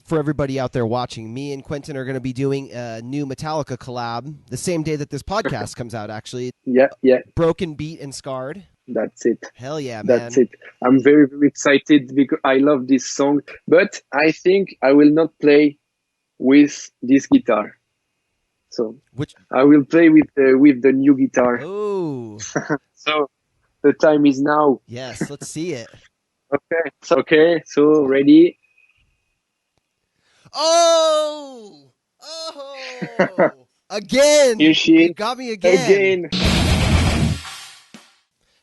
for everybody out there watching, me and Quentin are going to be doing a new Metallica collab the same day that this podcast comes out, actually. Yeah. Broken Beat and Scarred. That's it. Hell yeah, man. That's it. I'm very, very excited because I love this song. But I think I will not play with this guitar. So I will play with the new guitar. Oh. So the time is now. Yes, let's see it. Okay. So ready? Oh! Again! You got me again.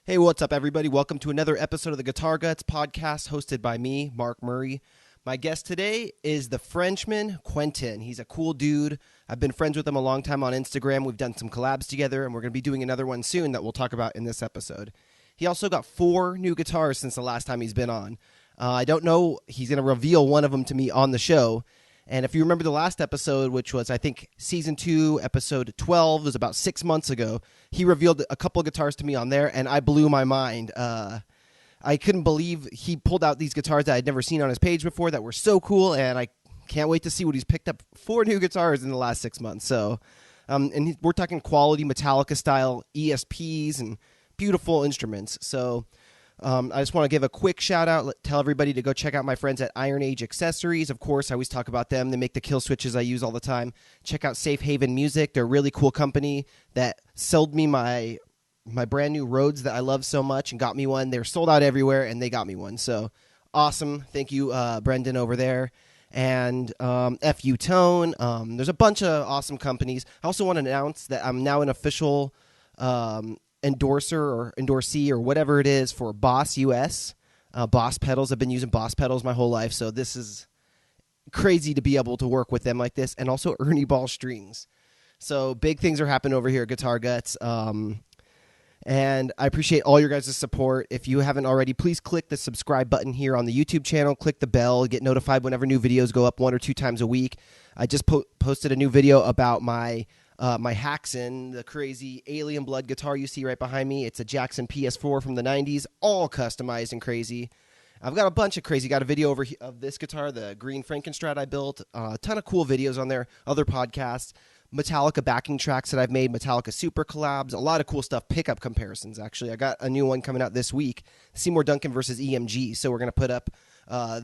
Hey, what's up, everybody? Welcome to another episode of the GuitarGuts podcast hosted by me, Mark Murray. My guest today is the Frenchman, Quentin. He's a cool dude. I've been friends with him a long time on Instagram. We've done some collabs together, and we're going to be doing another one soon that we'll talk about in this episode. He also got 4 new guitars since the last time he's been on. I don't know. He's going to reveal one of them to me on the show. And if you remember the last episode, which was, I think, Season 2, Episode 12, was about 6 months ago, he revealed a couple of guitars to me on there, and I blew my mind. I couldn't believe he pulled out these guitars that I'd never seen on his page before that were so cool, and I can't wait to see what he's picked up. 4 new guitars in the last 6 months. So, we're talking quality Metallica-style ESPs and beautiful instruments. So, I just want to give a quick shout out, tell everybody to go check out my friends at Iron Age Accessories. Of course, I always talk about them. They make the kill switches I use all the time. Check out Safe Haven Music. They're a really cool company that sold me my brand new Rhodes that I love so much and got me one. They're sold out everywhere, and they got me one. So awesome. Thank you, Brendan over there. And FU Tone. There's a bunch of awesome companies. I also want to announce that I'm now an official endorser or endorsee or whatever it is for Boss US. Boss pedals. I've been using Boss pedals my whole life, so this is crazy to be able to work with them like this. And also Ernie Ball strings. So big things are happening over here at GuitarGuts. And I appreciate all your guys' support. If you haven't already, please click the subscribe button here on the YouTube channel. Click the bell. Get notified whenever new videos go up 1 or 2 times a week. I just posted a new video about my Haxon, the crazy alien blood guitar you see right behind me. It's a Jackson PS4 from the 90s, all customized and crazy. I've got a bunch of crazy. Got a video of this guitar, the green Frankenstrat I built. A ton of cool videos on there, other podcasts. Metallica backing tracks that I've made, Metallica Super collabs, a lot of cool stuff, pickup comparisons, actually. I got a new one coming out this week, Seymour Duncan versus EMG. So we're going to put up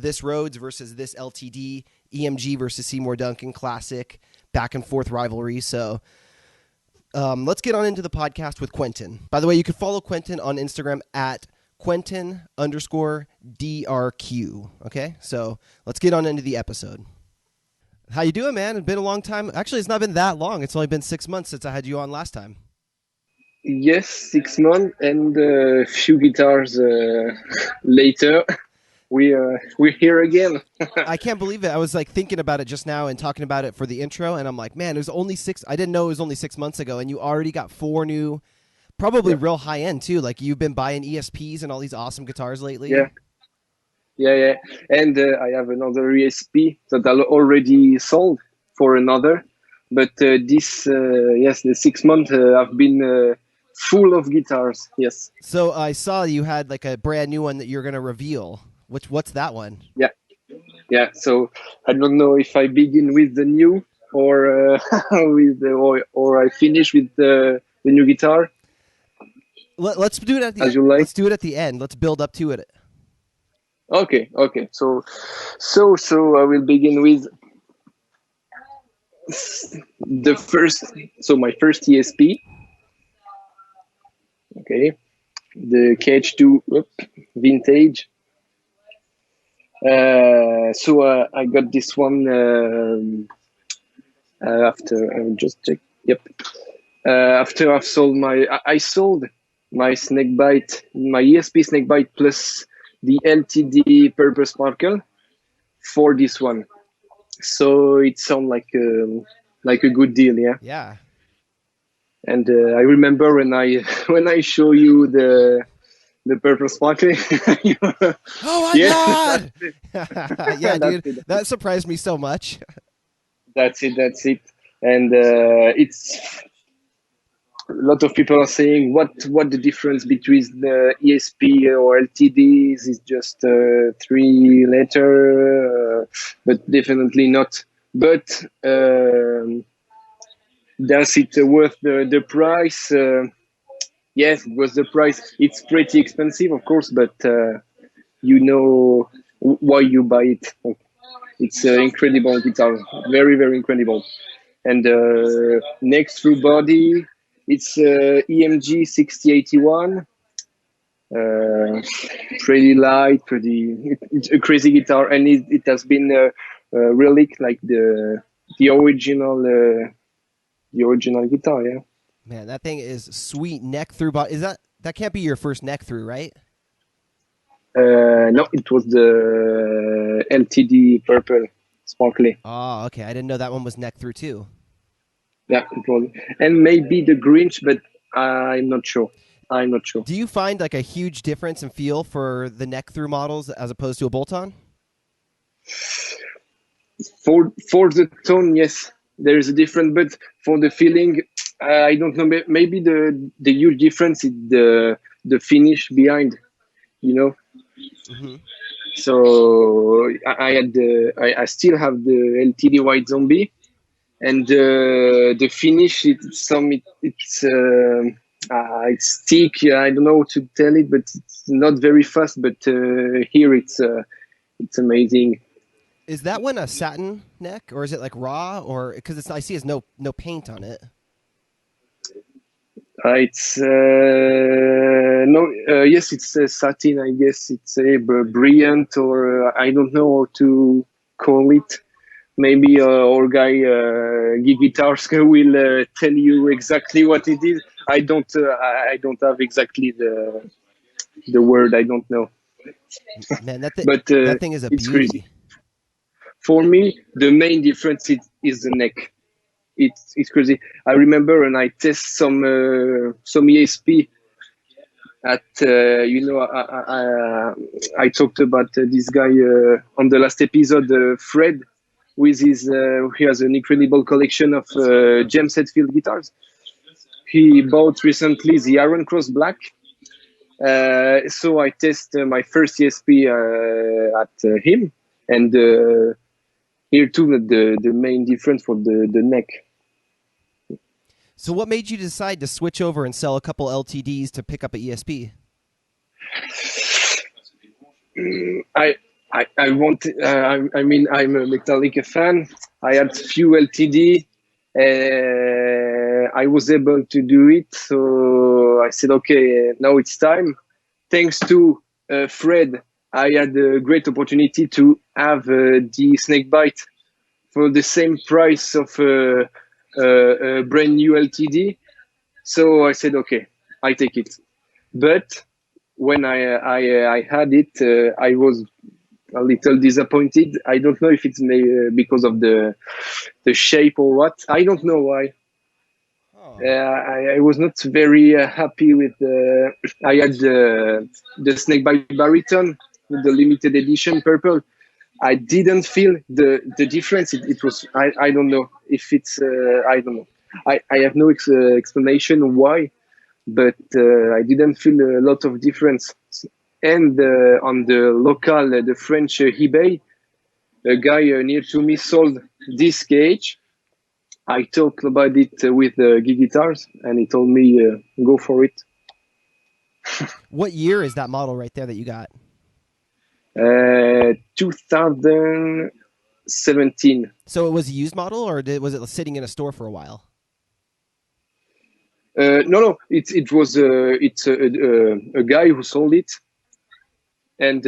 this Rhodes versus this LTD, EMG versus Seymour Duncan, classic, back and forth rivalry. So let's get on into the podcast with Quentin. By the way, you can follow Quentin on Instagram at Quentin_DRQ. Okay, so let's get on into the episode. How you doing, man? It's been a long time. Actually, it's not been that long. It's only been 6 months since I had you on last time. Yes, 6 months and a few guitars later, we're here again. I can't believe it. I was like thinking about it just now and talking about it for the intro, and I'm like, man, it was only 6. I didn't know it was only 6 months ago, and you already got 4 new, probably real high end too. Like you've been buying ESPs and all these awesome guitars lately. Yeah. And I have another ESP that I already sold for another. But the 6 months I've been full of guitars. Yes. So I saw you had like a brand new one that you're going to reveal. What's that one? Yeah. So I don't know if I begin with the new or or I finish with the new guitar. Let's do it at the end. Let's do it at the end. Let's build up to it. Okay. So I will begin with my first ESP. Okay, the KH2 vintage. So I got this one after I will just check. Yep. After I sold my Snakebite, my ESP Snakebite plus the LTD Purple Sparkle for this one. So it sounds like a good deal, yeah. Yeah. And I remember when I show you the Purple Sparkle. Oh my God! Yeah, dude, that surprised me so much. That's it. And lot of people are saying what the difference between the ESP or LTDs is just 3 letter, but definitely not. But does it worth the price? Yes, it was the price. It's pretty expensive, of course, but you know why you buy it. It's an incredible guitar, very, very incredible. And neck through body, it's EMG 6081. Pretty light, it's a crazy guitar, and it has been a relic like the original guitar. Yeah. Man, that thing is sweet. Neck through body. Is that can't be your first neck through, right? No, it was the LTD purple sparkly. Oh, okay. I didn't know that one was neck through too. Yeah, it was, and maybe the Grinch, but I'm not sure. Do you find like a huge difference in feel for the neck through models as opposed to a bolt-on? For the tone, yes, there is a difference, but for the feeling, I don't know. Maybe the huge difference is the finish behind, you know. Mm-hmm. So I still have the LTD White Zombie, and the finish it's thick. I don't know how to tell it, but it's not very fast. But here it's amazing. Is that one a satin neck, or is it like raw, or because I see there's no paint on it? It's no, yes, it's satin. I guess it's a brilliant, or I don't know how to call it. Maybe our guy Guitars will tell you exactly what it is. I don't have exactly the word. I don't know. Man, but that thing is a it's beauty. crazy. For me, the main difference is the neck. It's crazy. I remember when I test some ESP at I talked about this guy on the last episode, Fred, with his he has an incredible collection of James Hetfield guitars. He bought recently the Iron Cross Black. So I test my first ESP at him, and here too the main difference for the neck. So what made you decide to switch over and sell a couple LTDs to pick up an ESP? I want. I mean, I'm a Metallica fan. I had few LTD. I was able to do it, so I said, okay, now it's time. Thanks to Fred, I had a great opportunity to have the Snakebite for the same price of a brand new LTD. So I said, okay, I take it. But when I had it, I was a little disappointed. I don't know if it's because of the shape or what. I don't know why. Oh. I was not very happy with I had the Snakebite Baritone with the limited edition purple. I didn't feel the difference. It was I don't know if it's I don't know. I have no explanation why, but I didn't feel a lot of difference. And on the local, the French eBay, a guy near to me sold this cage. I talked about it with Guitars, and he told me go for it. What year is that model right there that you got? 2017. So it was a used model, or was it sitting in a store for a while? No. It was a guy who sold it, and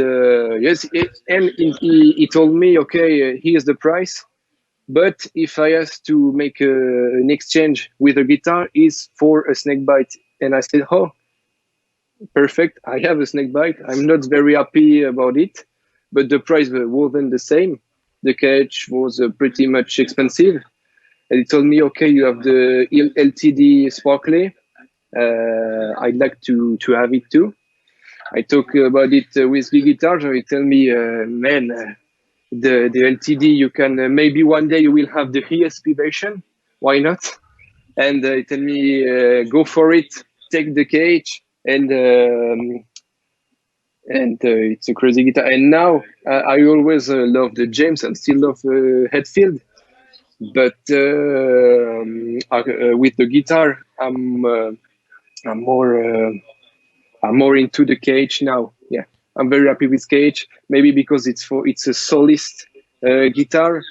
yes, he told me, okay, here's the price, but if I ask to make an exchange with a guitar, is for a Snakebite, and I said, oh, perfect. I have a Snakebite. I'm not very happy about it, but the price wasn't the same. The cage was pretty much expensive. And he told me, okay, you have the LTD Sparkly. I'd like to have it too. I talk about it with Guitars. He tell me, man, the LTD, you can maybe one day you will have the ESP version. Why not? and he tell me go for it, take the cage, and it's a crazy guitar. And now I always love the James and still love Hetfield, but with the guitar, I'm more into the cage now. Yeah, I'm very happy with cage. Maybe because it's a soloist guitar.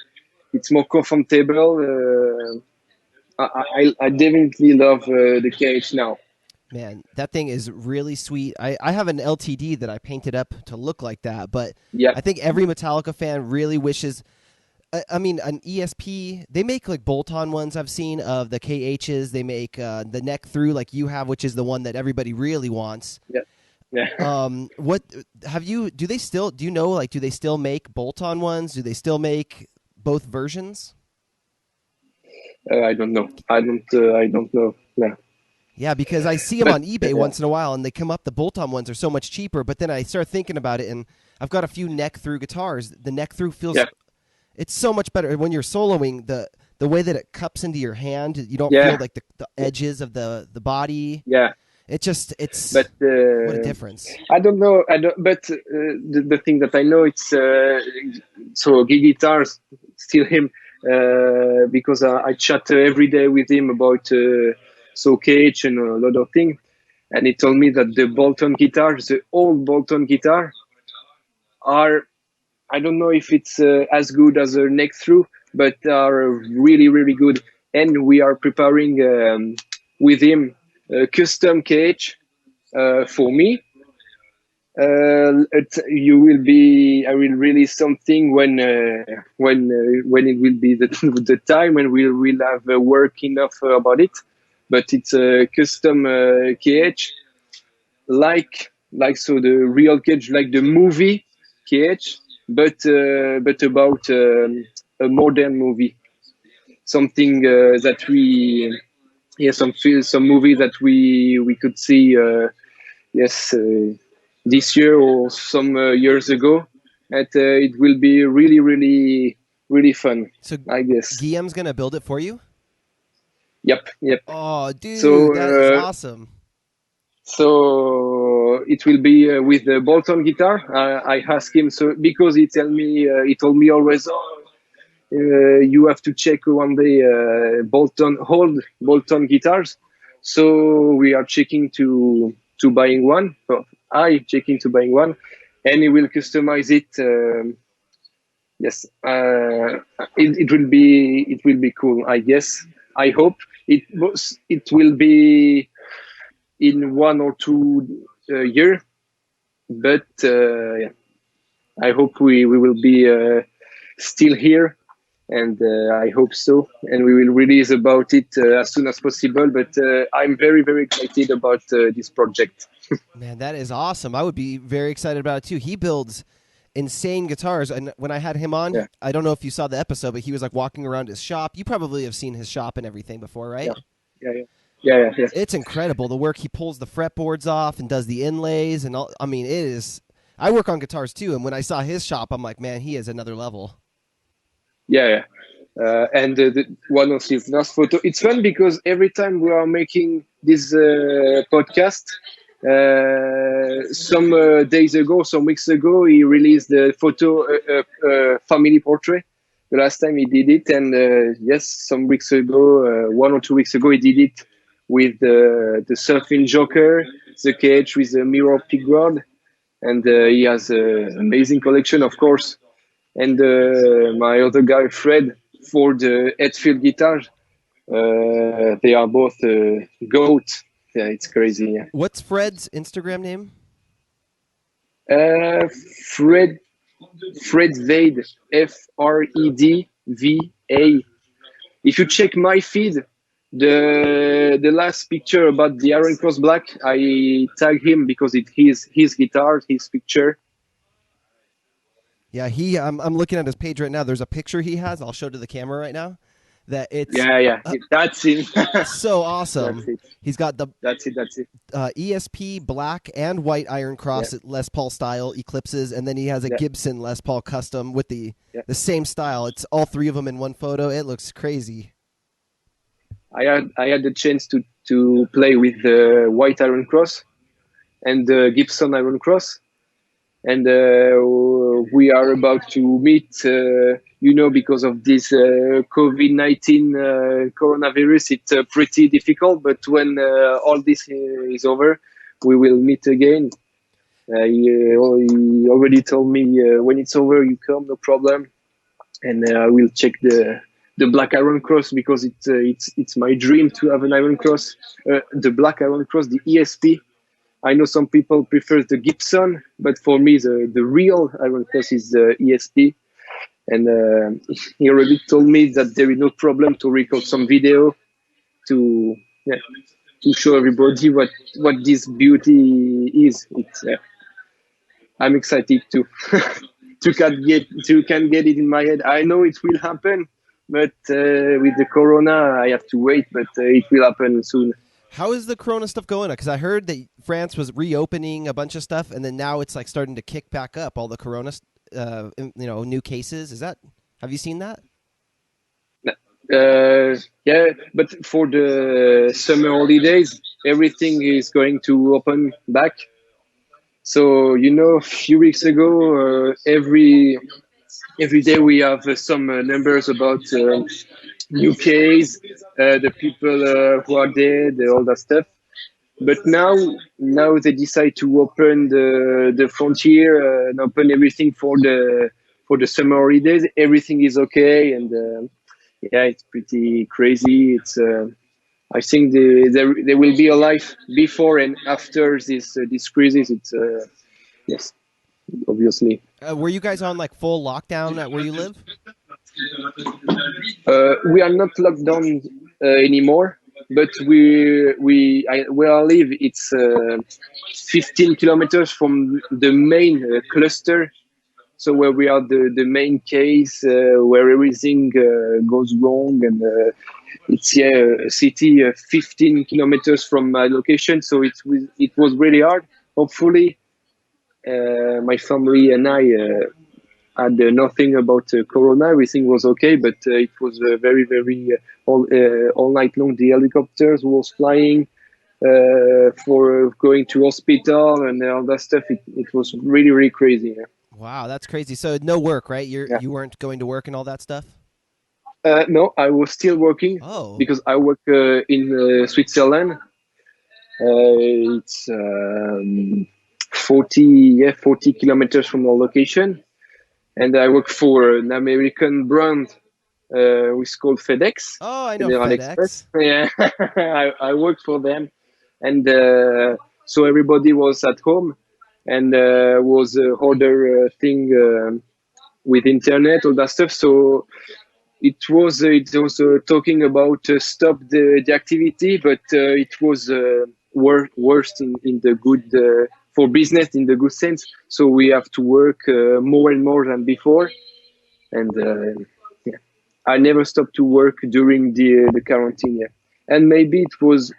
It's more comfortable. I definitely love the cage now. Man, that thing is really sweet. I have an LTD that I painted up to look like that, but Yeah, I think every Metallica fan really wishes. I mean, an ESP, they make like bolt-on ones I've seen of the KHs. They make the neck through like you have, which is the one that everybody really wants. yeah, yeah. What have you? Do they still? Do you know? Like, do they still make bolt-on ones? Do they still make both versions? I don't know. I don't know. No. Yeah, because I see them on eBay Yeah. once in a while, and they come up. The bolt-on ones are so much cheaper. But then I start thinking about it, and I've got a few neck-through guitars. The neck-through feels, it's so much better when you're soloing. The way that it cups into your hand, you don't feel like the edges of the body. Yeah. It's But what a difference. I don't know. But the thing that I know, it's so guitars still him because I chat every day with him about so cage and a lot of things, and he told me that the Bolton guitars, the old Bolton guitar, are, I don't know if it's as good as a neck through, but are really really good. And we are preparing with him a custom cage for me. I will release something when it will be the time when we will have work enough about it. But it's a custom cage, like so the real cage, like the movie cage, but about a modern movie, something that we, some movie that we could see this year or some years ago. And it will be really really really fun. So I guess. Guillaume's gonna build it for you. Yep. Oh, dude, So that is awesome. So it will be with the Bolton guitar. I asked him, so because he told me always, you have to check one day old Bolton guitars. So we are checking to buying one. So I checking to buying one, and he will customize it. Yes, it will be cool. I guess. I hope it will be in 1 or 2 years, but I hope we will be still here, and I hope so, and we will release about it as soon as possible. But I'm very very excited about this project. Man, that is awesome. I would be very excited about it too. He builds insane guitars, and when I had him on, I don't know if you saw the episode, but he was like walking around his shop. You probably have seen his shop and everything before, right? Yeah. It's incredible the work he pulls the fretboards off and does the inlays and all. I mean, it is. I work on guitars too, and when I saw his shop, I'm like, man, he is another level. Yeah. And one of his last photo. It's fun because every time we are making this podcast, some days ago, some weeks ago, he released the photo, family portrait. The last time he did it, and yes, some weeks ago, 1 or 2 weeks ago, he did it with the surfing joker, the cage with the mirror pigboard, and he has an amazing collection, of course. And my other guy, Fred, for the Hetfield guitars, they are both goat. Yeah, it's crazy. Yeah. What's Fred's Instagram name? Fred Vade, FredVA. If you check my feed, the last picture about the Iron Cross Black, I tag him because it is his guitar, his picture. Yeah, I'm looking at his page right now. There's a picture he has. I'll show to the camera right now. That it's That's it. so awesome. That's it. He's got the That's it. ESP black and white Iron Cross Les Paul style Eclipses, and then he has a Gibson Les Paul custom with the same style. It's all three of them in one photo. It looks crazy. I had the chance to play with the White Iron Cross and the Gibson Iron Cross, and we are about to meet. Because of this COVID-19 coronavirus, it's pretty difficult. But when all this is over, we will meet again. He already told me when it's over, you come, no problem, and I will check the black Iron Cross because it's my dream to have an Iron Cross, the black Iron Cross, the ESP. I know some people prefer the Gibson, but for me, the real Iron Cross is the ESP. And he already told me that there is no problem to record some video to to show everybody what this beauty is. I'm excited to can get it in my head. I know it will happen, but with the Corona, I have to wait. But it will happen soon. How is the Corona stuff going? Because I heard that France was reopening a bunch of stuff, and then now it's like starting to kick back up all the Corona, new cases. Have you seen that? Yeah, but for the summer holidays, everything is going to open back. So a few weeks ago, every day we have some numbers about new case, the people who are dead, all that stuff. But now they decide to open the frontier and open everything for the summer holidays. Everything is okay, and it's pretty crazy. It's I think there will be a life before and after this crisis. It's yes, obviously. Were you guys on like full lockdown at where you live? We are not locked down anymore, but where I live, it's 15 kilometers from the main cluster. So where we are the main case, where everything goes wrong, and it's a city 15 kilometers from my location. So it was really hard. Hopefully, my family and I had nothing about Corona. Everything was okay, but it was very, very all night long. The helicopters was flying for going to hospital and all that stuff. It was really, really crazy. Yeah. Wow, that's crazy. So no work, right? You weren't going to work and all that stuff? No, I was still working because I work in Switzerland. It's 40 kilometers from our location. And I work for an American brand which is called FedEx. Oh, I know FedEx. Yeah, I worked for them. And so everybody was at home and was order thing with internet, all that stuff. So it was talking about stop the activity, but it was worse in the good for business in the good sense. So we have to work more and more than before, and I never stopped to work during the quarantine. Yeah. And maybe it was.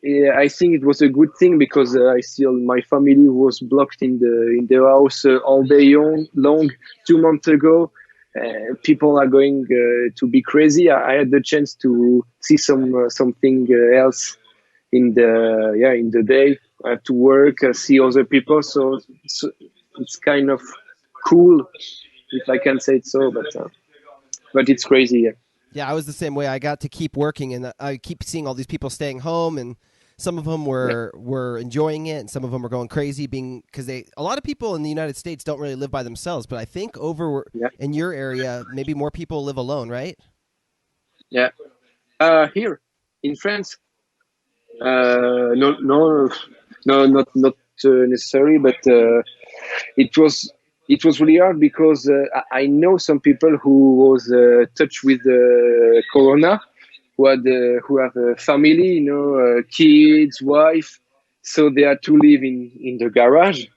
I think it was a good thing because I still my family was blocked in the house all day long 2 months ago. People are going to be crazy. I had the chance to see something else in the day. I have to work, see other people, so it's kind of cool, if I can say it so. But it's crazy. Yeah. Yeah, I was the same way. I got to keep working, and I keep seeing all these people staying home, and some of them were enjoying it, and some of them were going crazy because a lot of people in the United States don't really live by themselves. But I think over in your area, maybe more people live alone, right? Yeah. Here in France, no, not necessary, but it was really hard because I know some people who was touched with Corona, who have a family, kids, wife, so they had to live in the garage.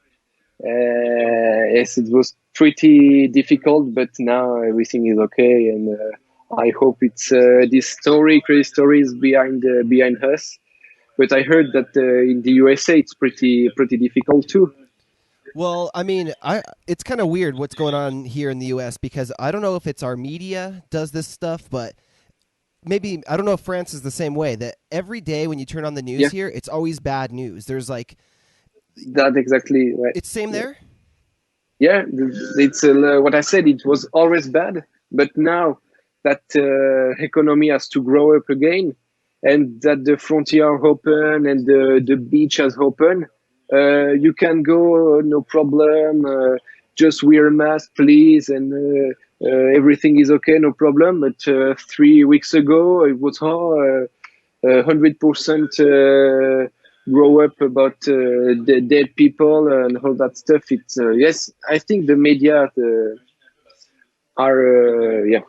Yes, it was pretty difficult, but now everything is okay, and I hope it's this crazy stories behind us. But I heard that in the USA it's pretty difficult too. Well, I mean, it's kind of weird what's going on here in the U.S. because I don't know if it's our media does this stuff, but maybe I don't know if France is the same way. That every day when you turn on the news here, it's always bad news. There's like that exactly right. It's same there. Yeah, it's what I said. It was always bad, but now that economy has to grow up again, and that the frontier open and the beach has open, you can go no problem. Just wear a mask, please, and everything is okay, no problem. But 3 weeks ago, it was 100% grow up about the dead people and all that stuff. It's yes, I think the media are yeah.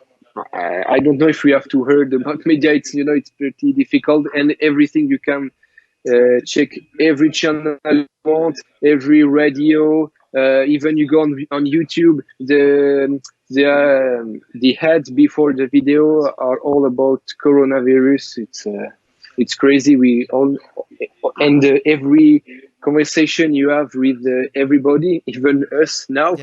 I don't know if we have to heard about media. It's it's pretty difficult, and everything you can check every channel you want, every radio. Even you go on YouTube, the ads before the video are all about coronavirus. It's crazy. We all and every conversation you have with everybody, even us now,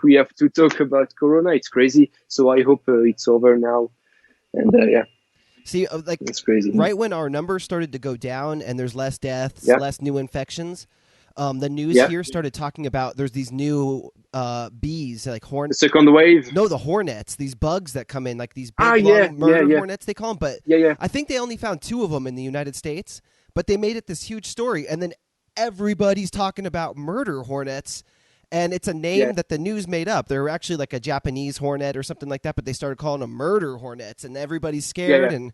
we have to talk about corona. It's crazy. So I hope it's over now. And yeah. See, like it's crazy. Right when our numbers started to go down and there's less deaths, less new infections, the news here started talking about there's these new bees, like hornets. Second wave? No, the hornets, these bugs that come in, like these big long murder hornets, they call them. But I think they only found 2 of them in the United States, but they made it this huge story. And then everybody's talking about murder hornets. And it's a name that the news made up. They're actually like a Japanese hornet or something like that, but they started calling them murder hornets, and everybody's scared. And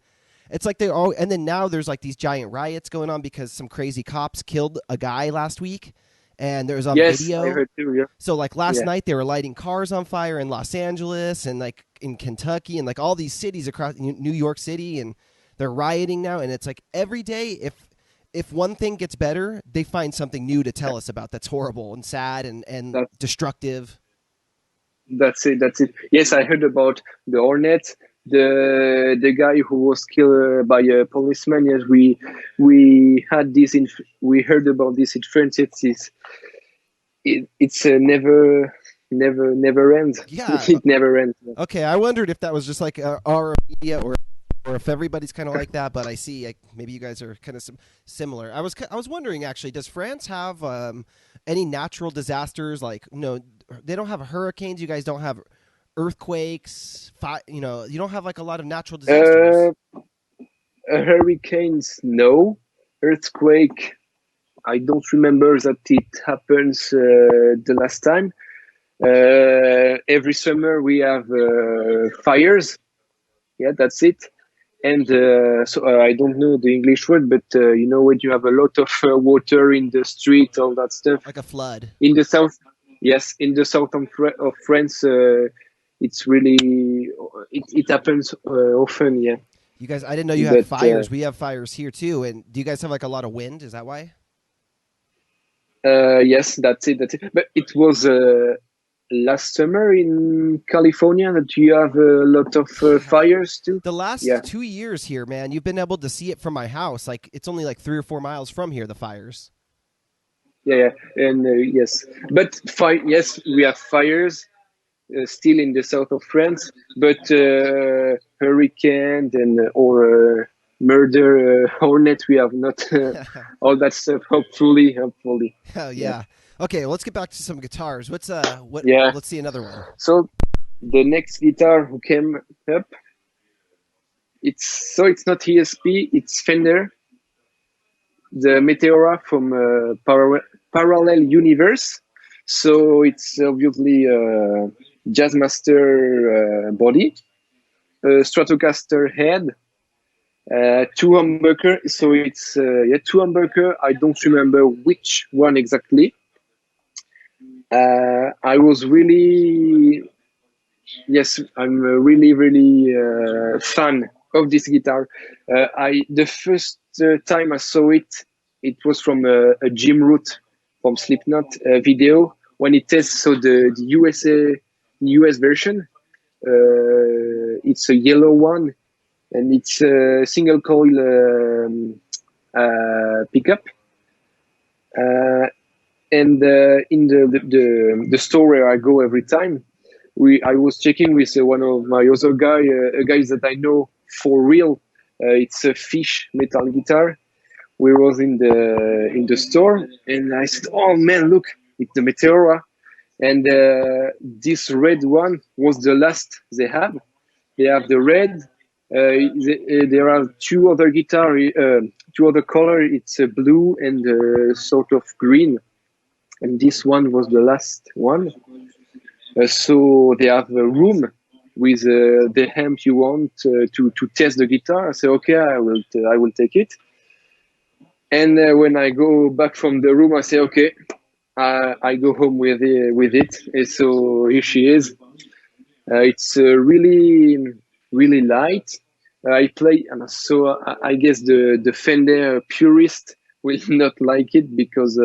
it's like and then now there's like these giant riots going on because some crazy cops killed a guy last week, and there's on video. I heard too, So like last night they were lighting cars on fire in Los Angeles and like in Kentucky and like all these cities across New York City, and they're rioting now. And it's like every day, if one thing gets better, they find something new to tell us about that's horrible and sad and destructive. That's it. Yes, I heard about the hornet, the guy who was killed by a policeman. Yes, we had this. We heard about this in France. It's never ends. Yeah, it never ends. Okay, I wondered if that was just like our media or if everybody's kind of like that, but I see maybe you guys are kind of similar. I was wondering, actually, does France have any natural disasters? Like, they don't have hurricanes. You guys don't have earthquakes. You don't have like a lot of natural disasters. Hurricanes, no. Earthquake, I don't remember that it happens the last time. Every summer we have fires. Yeah, that's it. And so I don't know the English word, but when you have a lot of water in the street, all that stuff. Like a flood. In the south, yes, in the south of France, it's really, it happens often, yeah. You guys, I didn't know you had fires. We have fires here too. And do you guys have like a lot of wind? Is that why? Yes, that's it. But it was last summer in California that you have a lot of fires too. The last 2 years here, man, you've been able to see it from my house. Like it's only like 3 or 4 miles from here, the fires. Yeah, and yes, but yes, we have fires still in the south of France, but hurricane or murder hornet, we have not all that stuff. Hopefully. Oh yeah. Okay, well, let's get back to some guitars. Let's see another one. So the next guitar who came up, it's not ESP, it's Fender, the Meteora from Parallel Universe. So it's obviously a Jazzmaster body, a Stratocaster head, 2 humbucker. So it's 2 humbucker. I don't remember which one exactly. I was really, I'm really fan of this guitar. The first time I saw it, it was from a Jim Root from Slipknot video when it tests. So the US version, it's a yellow one, and it's a single coil pickup. And in the store where I go every time, I was checking with one of my other guys that I know for real. It's a fish metal guitar. We was in the store, and I said, "Oh man, look, it's the Meteora." And this red one was the last they have. They have the red. There are two other two other color. It's blue and sort of green. And this one was the last one. So they have a room with the amp you want to test the guitar. I say, okay, I will take it. And when I go back from the room, I say, okay, I go home with it. And so here she is. It's really light. I play, and so I guess the Fender purist will not like it because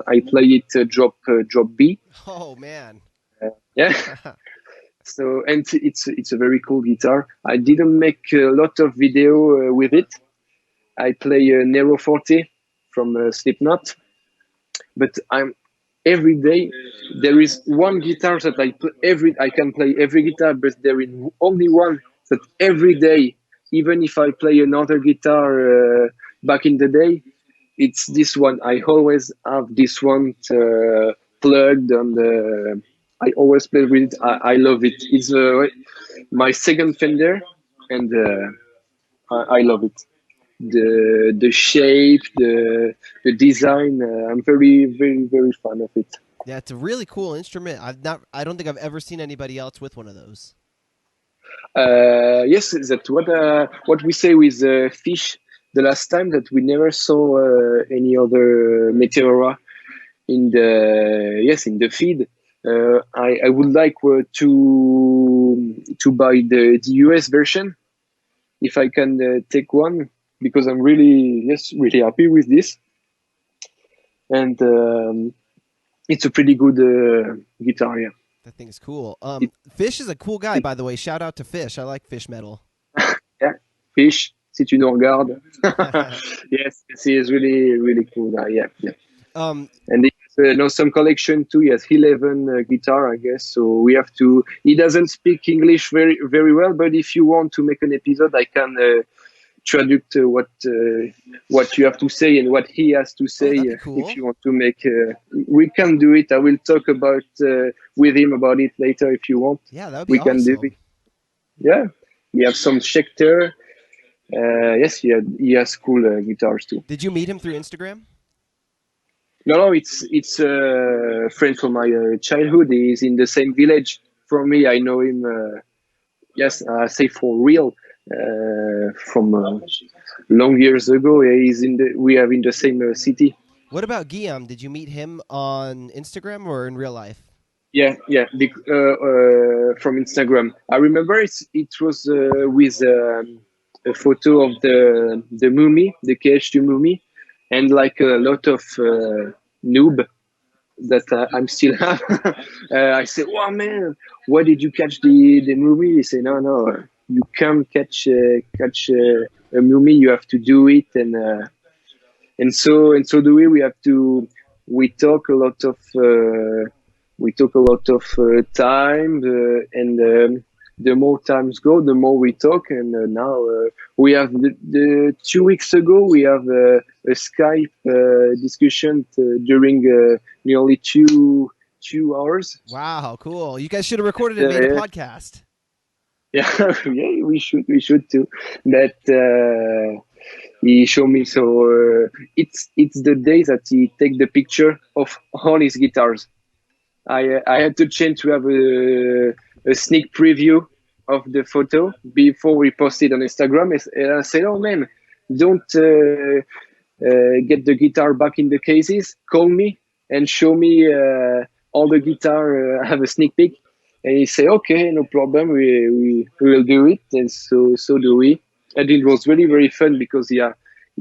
I play it drop B. Oh man. Yeah. So, and it's a very cool guitar. I didn't make a lot of video with it. I play Nero 40 from Slipknot, but every day there is one guitar that I can play every guitar, but there is only one that every day, even if I play another guitar back in the day, it's this one. I always have this one plugged on the. I always play with it. I love it. It's my second Fender, and I love it. The shape, the design. I'm very fan of it. Yeah, it's a really cool instrument. I don't think I've ever seen anybody else with one of those. Yes, that's what we say with fish. The last time that we never saw any other Meteora in the feed. I would like to buy the US version if I can take one, because I'm really happy with this, and it's a pretty good guitar. Yeah, that thing is cool. Fish is a cool guy, by the way. Shout out to Fish. I like Fish metal. Yeah, Fish. Si tu nous regardes. Yes, he is really cool guy. Yeah. And he has some collection too. He has 11 guitar, I guess. So we have to. He doesn't speak English very well, but if you want to make an episode, I can traduce what you have to say and what he has to say. Cool. If you want to make, we can do it. I will talk about with him about it later if you want. Yeah, that would be awesome. Can do it. Yeah, we have some Schecter. Yes, he has cool guitars too. Did you meet him through Instagram? No, it's a friend from my childhood. He's in the same village from me. I know him. Yes, I say for real. From long years ago, we are in the same city. What about Guillaume? Did you meet him on Instagram or in real life? Yeah, from Instagram. I remember it was with a photo of the mummy, the KH2 mummy, and like a lot of noob that I'm still have. I said, "Wow, man, why did you catch the mummy?" He said, "No, you can't catch a mummy. You have to do it." And so do we. We talk a lot of time, and the more times go, the more we talk. And now we have the 2 weeks ago, we have a Skype discussion during nearly two hours. Wow, cool! You guys should have recorded it and made a podcast. Yeah, yeah, we should too. But he showed me. So it's the day that he take the picture of all his guitars. I had to change to have a sneak preview of the photo before we post it on Instagram. And I said, "Oh man, don't get the guitar back in the cases. Call me and show me all the guitar. Have a sneak peek." And he said, "Okay, no problem. We will do it." And so do we. And it was really very fun because he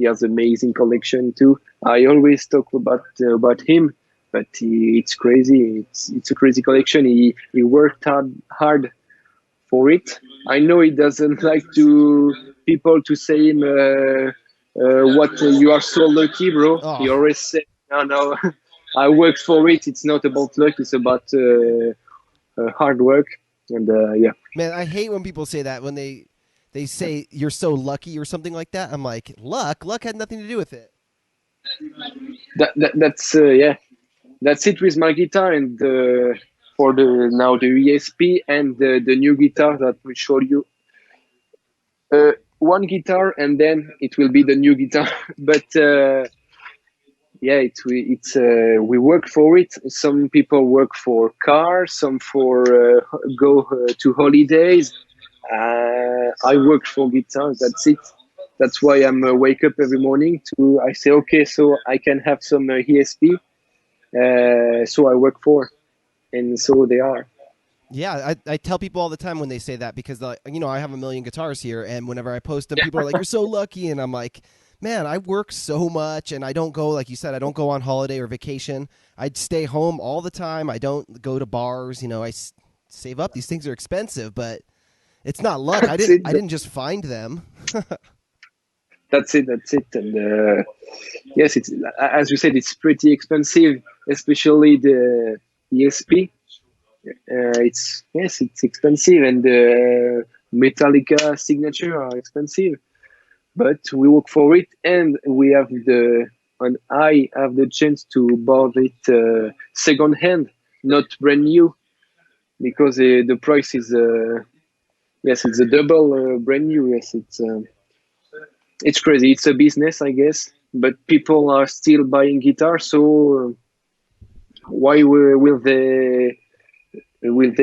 has amazing collection too. I always talk about him, but it's crazy. It's a crazy collection. He worked hard for it. I know he doesn't like people to say him what you are so lucky, bro. Oh. He always said, "No, I worked for it. It's not about luck. It's about hard work." And yeah, man, I hate when people say that, when they they say you're so lucky or something like that. I'm like, luck had nothing to do with it. That's yeah. That's it with my guitar and for the ESP and the new guitar that we show you. One guitar and then it will be the new guitar. But yeah, it's we work for it. Some people work for cars, some for go to holidays. I work for guitars. That's it. That's why I'm wake up every morning I say, okay, so I can have some ESP. So I work for, and so they are. Yeah, I tell people all the time when they say that because, I have a million guitars here, and whenever I post them, people are like, you're so lucky. And I'm like, man, I work so much, and I don't go, like you said, I don't go on holiday or vacation. I'd stay home all the time. I don't go to bars. I save up. These things are expensive, but it's not luck. I didn't just find them. That's it. And yes, it's, as you said, it's pretty expensive, especially the ESP. It's expensive, and Metallica signature are expensive, but we work for it, and I have the chance to buy it second hand, not brand new, because the price is yes, it's a double brand new. Yes, it's crazy. It's a business, I guess, but people are still buying guitars, so why will they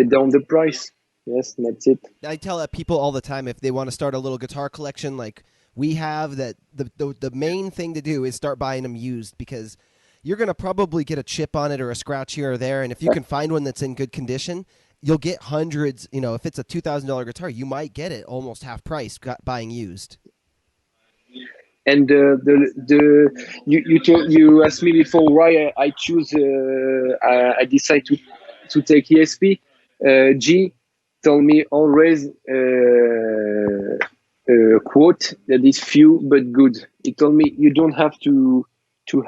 down the price? Yes, that's it. I tell people all the time, if they want to start a little guitar collection like we have, that the main thing to do is start buying them used, because you're going to probably get a chip on it or a scratch here or there, and if you can find one that's in good condition, you'll get hundreds. If it's a $2,000 guitar, you might get it almost half price buying used. And you asked me before why I choose I decide to take ESP. G told me always a quote that is few but good. He told me you don't have to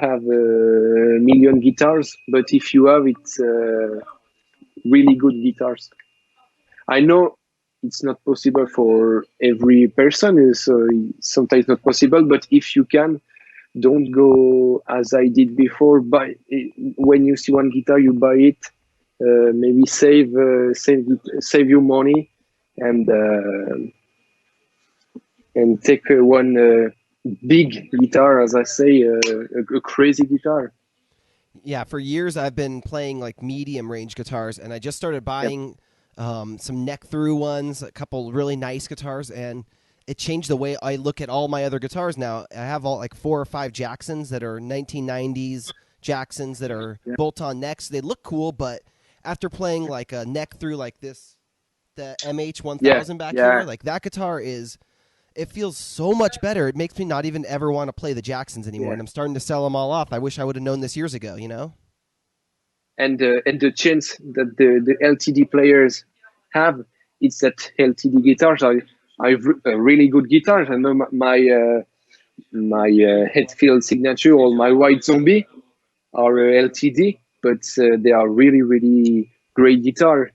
have a million guitars, but if you have it's really good guitars. I know it's not possible for every person, so sometimes not possible, but if you can, don't go as I did before. When you see one guitar, you buy it. Maybe save your money and take one big guitar, as I say, a crazy guitar. Yeah, for years I've been playing like medium range guitars, and I just started buying some neck through ones, a couple really nice guitars, and it changed the way I look at all my other guitars now. I have all like 4 or 5 Jacksons that are 1990s Jacksons that are bolt-on necks. They look cool, but after playing like a neck through like this, the MH1000 back here, like that guitar it feels so much better. It makes me not even ever want to play the Jacksons anymore, and I'm starting to sell them all off. I wish I would have known this years ago, And the chance that the LTD players have, it's that LTD guitars are really good guitars. I know my Hetfield signature or my White Zombie are LTD, but they are really, really great guitar,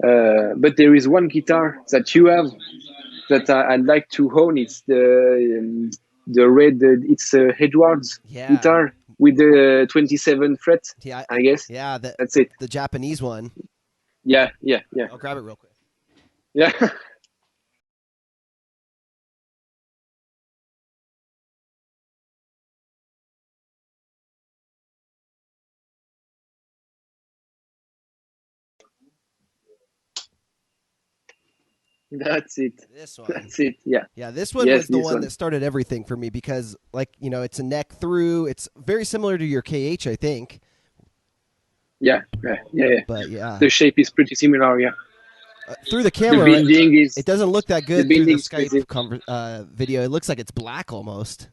But there is one guitar that you have that I'd like to own. It's the red, it's Edwards guitar with the 27 fret, I guess. Yeah, that's it. The Japanese one. Yeah. I'll grab it real quick. Yeah. That's it. This one. That's it. Yeah. Yeah, this one was the one that started everything for me because, it's a neck through. It's very similar to your KH, I think. Yeah. But yeah, the shape is pretty similar. Yeah. Through the camera, it doesn't look that good through the Skype video. It looks like it's black almost.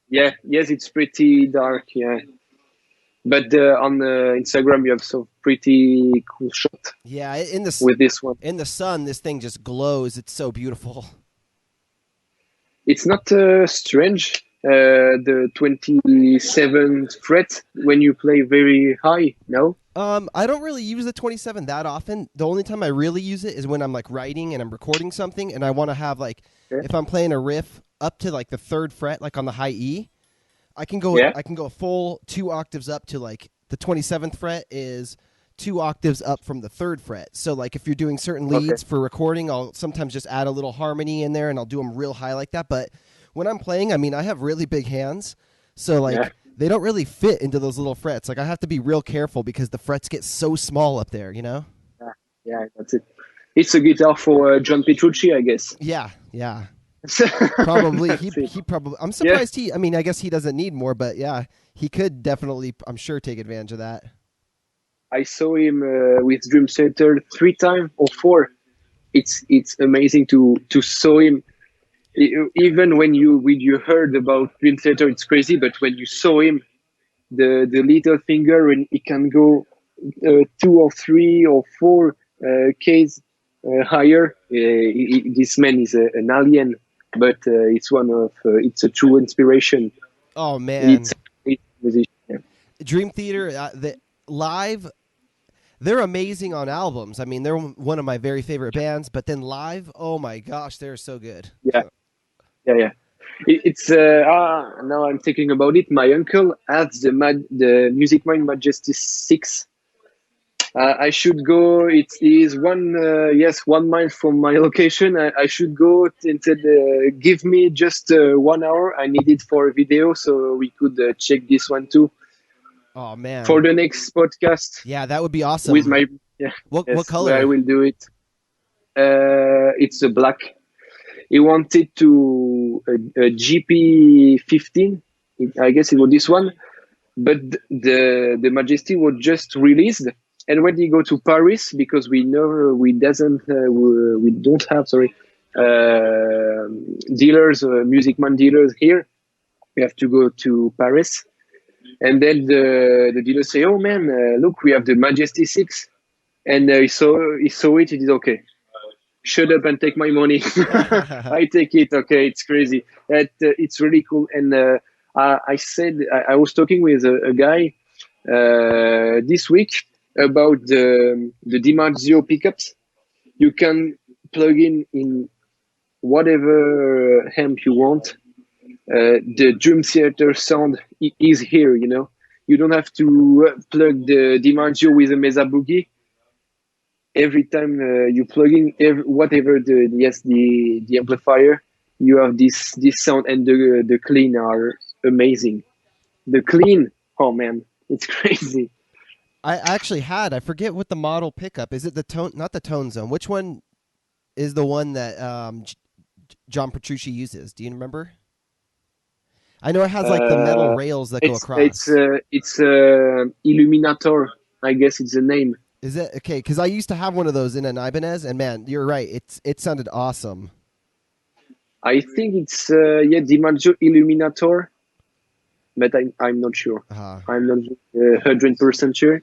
Yeah. Yes, it's pretty dark. Yeah. But on the Instagram, you have some pretty cool shot. Yeah, with this one in the sun, this thing just glows. It's so beautiful. It's not strange. the 27th fret when you play very high? No. I don't really use the 27 that often. The only time I really use it is when I'm like writing and I'm recording something and I want to have like, Okay. if I'm playing a riff up to like the 3rd fret, like on the high E, I can go a full 2 octaves up to like the 27th fret is 2 octaves up from the 3rd fret. So like if you're doing certain leads for recording, I'll sometimes just add a little harmony in there and I'll do them real high like that. But when I'm playing, I mean, I have really big hands. So like they don't really fit into those little frets. Like I have to be real careful because the frets get so small up there, you know? Yeah, that's it. It's a guitar for John Petrucci, I guess. Yeah. Probably. He probably, I'm surprised I mean, I guess he doesn't need more, but yeah, he could definitely, I'm sure, take advantage of that. I saw him with Dream Theater 3 times or 4. It's amazing to saw him. Even when you heard about Dream Theater, it's crazy. But when you saw him, the little finger, and he can go 2 or 3 or 4 Ks higher. This man is an alien, but it's it's a true inspiration. Oh man, it's a musician. Dream Theater, the live. They're amazing on albums. I mean, they're one of my very favorite bands. But then live, oh my gosh, they're so good. Yeah. It's now I'm thinking about it. My uncle has the Music Mind Majesty 6. I should go. It is 1 mile from my location. I should go and give me just 1 hour. I need it for a video, so we could check this one too. Oh man! For the next podcast. Yeah, that would be awesome. With my what color? I will do it. It's a black. He wanted a GP 15. I guess it was this one, but the Majesty was just released. And when he go to Paris, because we know we don't have dealers, Music Man dealers here, we have to go to Paris. And then the dealer say, "Oh man, look, we have the Majesty 6," and he saw it. It is okay. Shut up and take my money. I take it. Okay, it's crazy. It's really cool. And I said I was talking with a guy this week about the DiMarzio pickups. You can plug in whatever amp you want. The Dream Theater sound is here. You know, you don't have to plug the DiMarzio with a Mesa Boogie. Every time you plug in whatever the amplifier, you have this sound, and the clean are amazing. The clean, oh man, it's crazy. I actually I forget what the model pickup is. It the tone, not the Tone Zone. Which one is the one that John Petrucci uses? Do you remember? I know it has like the metal rails that go across. It's Illuminator. I guess it's the name. Is it okay? Because I used to have one of those in an Ibanez, and man, you're right. It sounded awesome. I think it's DiMarzio Illuminator, but I'm not sure. I'm not 100% sure.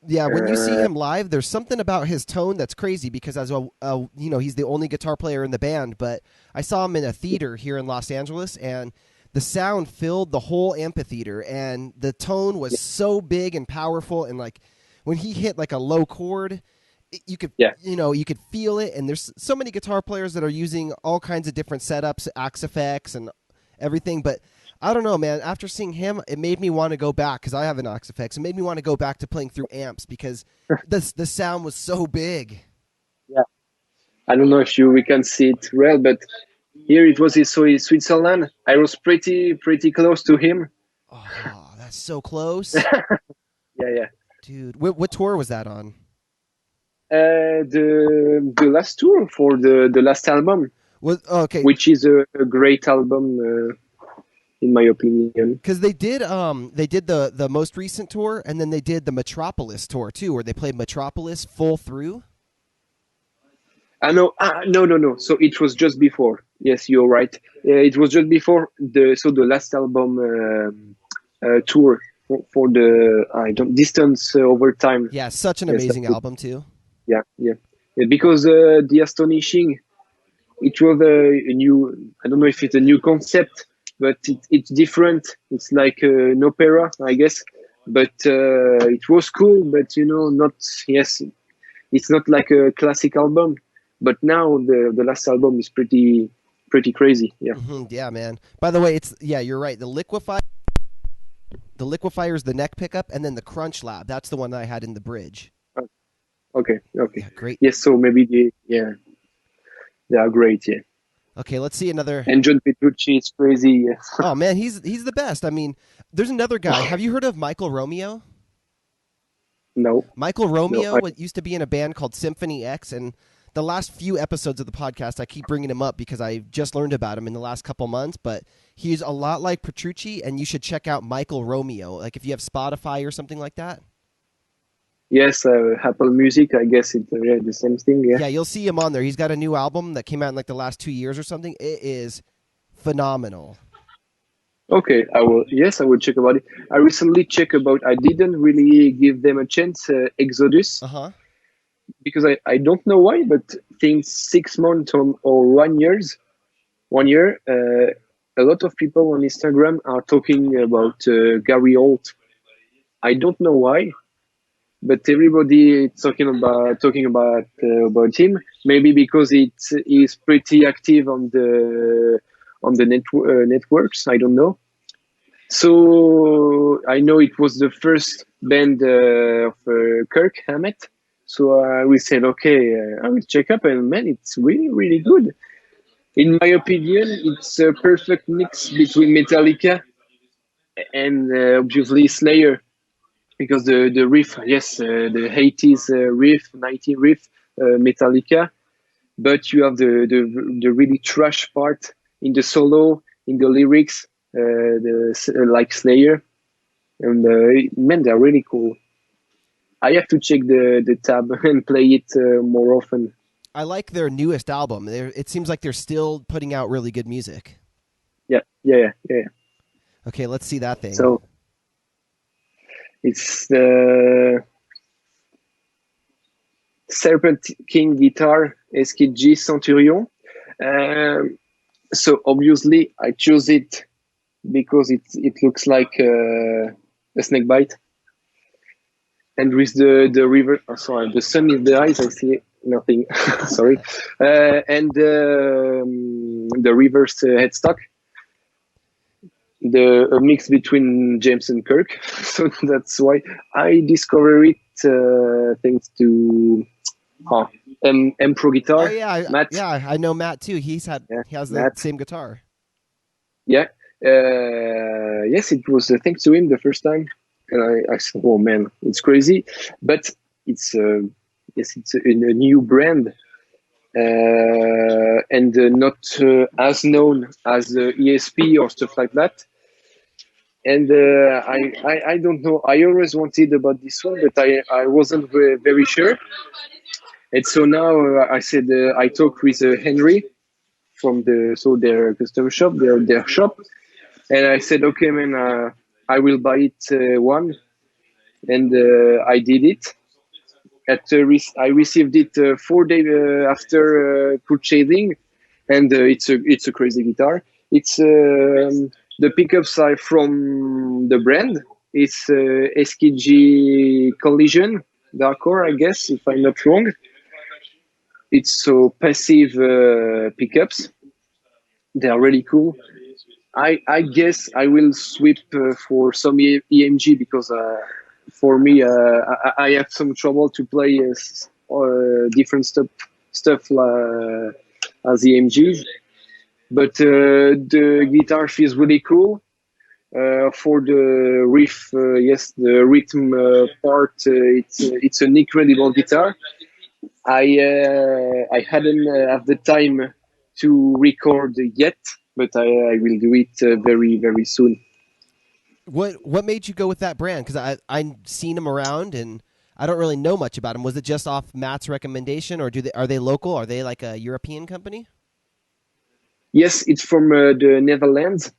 Yeah, when you see him live, there's something about his tone that's crazy. Because as he's the only guitar player in the band. But I saw him in a theater here in Los Angeles, and the sound filled the whole amphitheater, and the tone was so big and powerful, and like. When he hit like a low chord, you could you could feel it. And there's so many guitar players that are using all kinds of different setups, Axe effects and everything. But I don't know, man. After seeing him, it made me want to go back because I have an Axe effects. It made me want to go back to playing through amps because the sound was so big. Yeah, I don't know if we can see it well, but here it was in Switzerland. I was pretty close to him. Oh, that's so close. Yeah. Dude, what tour was that on? The last tour for the last album. Okay. Which is a great album, in my opinion. Because they did the most recent tour, and then they did the Metropolis tour too, where they played Metropolis full through. No. So it was just before. Yes, you're right. It was just before the last album tour. For the Distance Over Time. Yeah, such an amazing album too. Yeah. Because the Astonishing, it was a new. I don't know if it's a new concept, but it's different. It's like an opera, I guess. But it was cool, but not yes, it's not like a classic album. But now the last album is pretty crazy. Yeah. Yeah, man. By the way, you're right. The liquefier is the neck pickup, and then the crunch lab. That's the one that I had in the bridge. Okay. Yeah, great. Yes, so maybe they are great. Yeah. Okay, let's see another. And John Petrucci is crazy. Yeah. Oh man, he's the best. I mean, there's another guy. Have you heard of Michael Romeo? No. Michael Romeo used to be in a band called Symphony X, and the last few episodes of the podcast, I keep bringing him up because I just learned about him in the last couple months. But he's a lot like Petrucci, and you should check out Michael Romeo. Like if you have Spotify or something like that. Yes, Apple Music. I guess it's the same thing. Yeah. Yeah, you'll see him on there. He's got a new album that came out in like the last 2 years or something. It is phenomenal. Okay, I will check about it. I recently checked about. I didn't really give them a chance. Exodus. Because I don't know why, but since 6 months or 1 year, a lot of people on Instagram are talking about Gary Holt. I don't know why, but everybody is talking about him. Maybe because he's pretty active on the networks. I don't know. So I know it was the first band of Kirk Hammett. So we said, okay, I will check up, and man, it's really, really good. In my opinion, it's a perfect mix between Metallica and obviously Slayer, because the riff, yes, the 80s riff, 90s riff, Metallica, but you have the really trash part in the solo, in the lyrics, like Slayer, and man, they're really cool. I have to check the tab and play it more often. I like their newest album. It seems like they're still putting out really good music. Yeah. Okay, let's see that thing. So it's the Serpent King guitar SKG Centurion. So obviously I choose it because it looks like a snake bite. And with the river, sorry, the sun in the eyes, I see nothing. Sorry. And the reverse headstock, a mix between James and Kirk. So that's why I discovered it thanks to M Pro Guitar. Oh yeah, Matt. Yeah, I know Matt too. He has the same guitar. Yeah. Yes, it was thanks to him the first time. And I said, oh man, it's crazy, but it's a new brand, and not as known as ESP or stuff like that. And I don't know. I always wanted about this one, but I wasn't very sure. And so now I said I talked with Henry from their custom shop, their shop, and I said, okay, man. I will buy it one, and I did it. I received it 4 days after purchasing, and it's a crazy guitar. It's the pickups are from the brand. It's SKG Collision Darkcore, I guess, if I'm not wrong. It's so passive pickups. They are really cool. I guess I will sweep for some EMG because for me I have some trouble to play different stuff as EMGs, but the guitar feels really cool. For the riff, yes, the rhythm part, it's an incredible guitar. I hadn't have the time to record yet, but I will do it very, very soon. What made you go with that brand? Because I've seen them around, and I don't really know much about them. Was it just off Matt's recommendation, or are they local? Are they like a European company? Yes, it's from the Netherlands.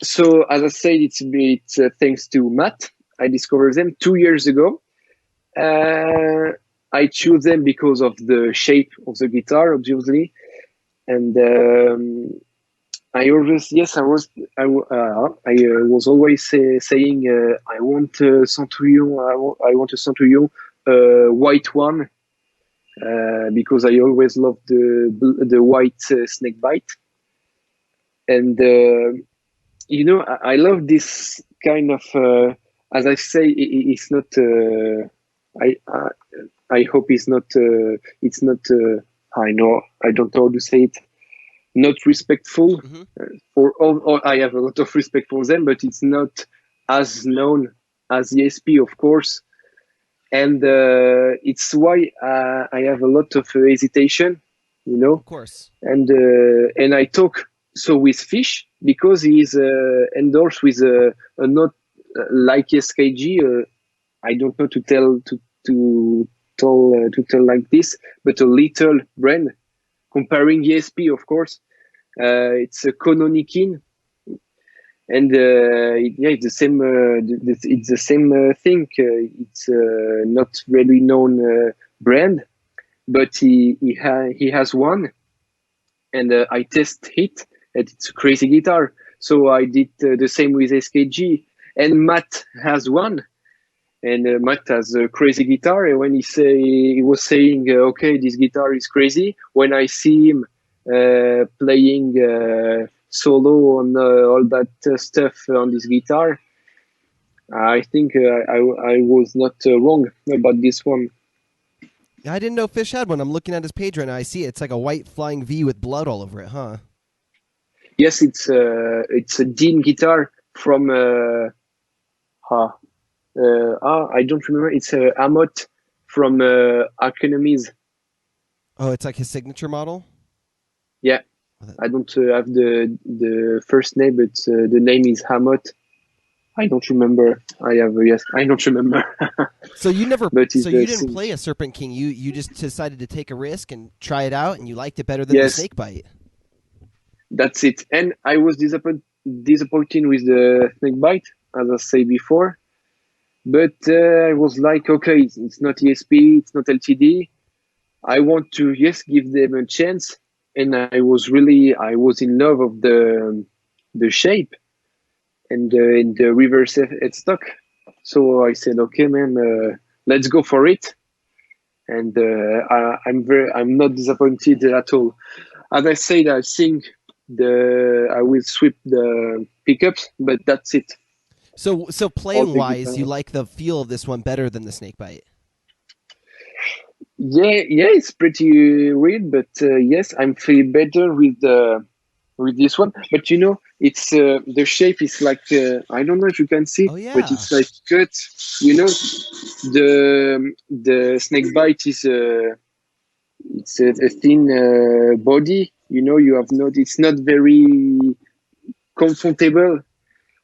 So as I said, it's thanks to Matt. I discovered them 2 years ago. I choose them because of the shape of the guitar, obviously. And I was always saying I want Centurion. I want a Centurion white one because I always loved the white snake bite. And I love this kind of. As I say, it's not. I I hope it's not. It's not. I know. I don't know how to say it. Not respectful for all. I have a lot of respect for them, but it's not as known as ESP, of course, and it's why I have a lot of hesitation, Of course. and I talk so with Fish because he is endorsed with a not like SKG. I don't know to tell like this, but a little brand comparing ESP, of course. It's a Kononikin, and it's the same. It's the same thing. It's not really known brand, but he has one, and I test it, and it's a crazy guitar. So I did the same with SKG, and Matt has one, and Matt has a crazy guitar. And when he was saying, okay, this guitar is crazy. When I see him playing solo on all that stuff on this guitar, I think I was not wrong about this one. I didn't know Fish had one. I'm looking at his page right now. I see it. It's like a white flying V with blood all over it, huh? Yes, it's a Dean guitar from I don't remember. It's Amot from Arcanemies. Oh, it's like his signature model? Yeah, I don't have the first name, but the name is Hamot. I don't remember. I don't remember. So you never, But so you didn't play a Serpent King. You just decided to take a risk and try it out, and you liked it better than the snake bite. That's it. And I was disappointed with the snake bite, as I said before. But I was like, okay, it's not ESP, it's not LTD. I want to give them a chance. And I was in love of the shape and the reverse headstock. So I said, okay, man, let's go for it. And I'm not disappointed at all. As I said, I think I will sweep the pickups, but that's it. So playing wise, you like the feel of this one better than the snakebite? Yeah, it's pretty weird, but yes, I'm feeling better with this one. But it's the shape is like I don't know if you can see, but it's like cut. The snakebite is it's a thin body. You have not. It's not very comfortable.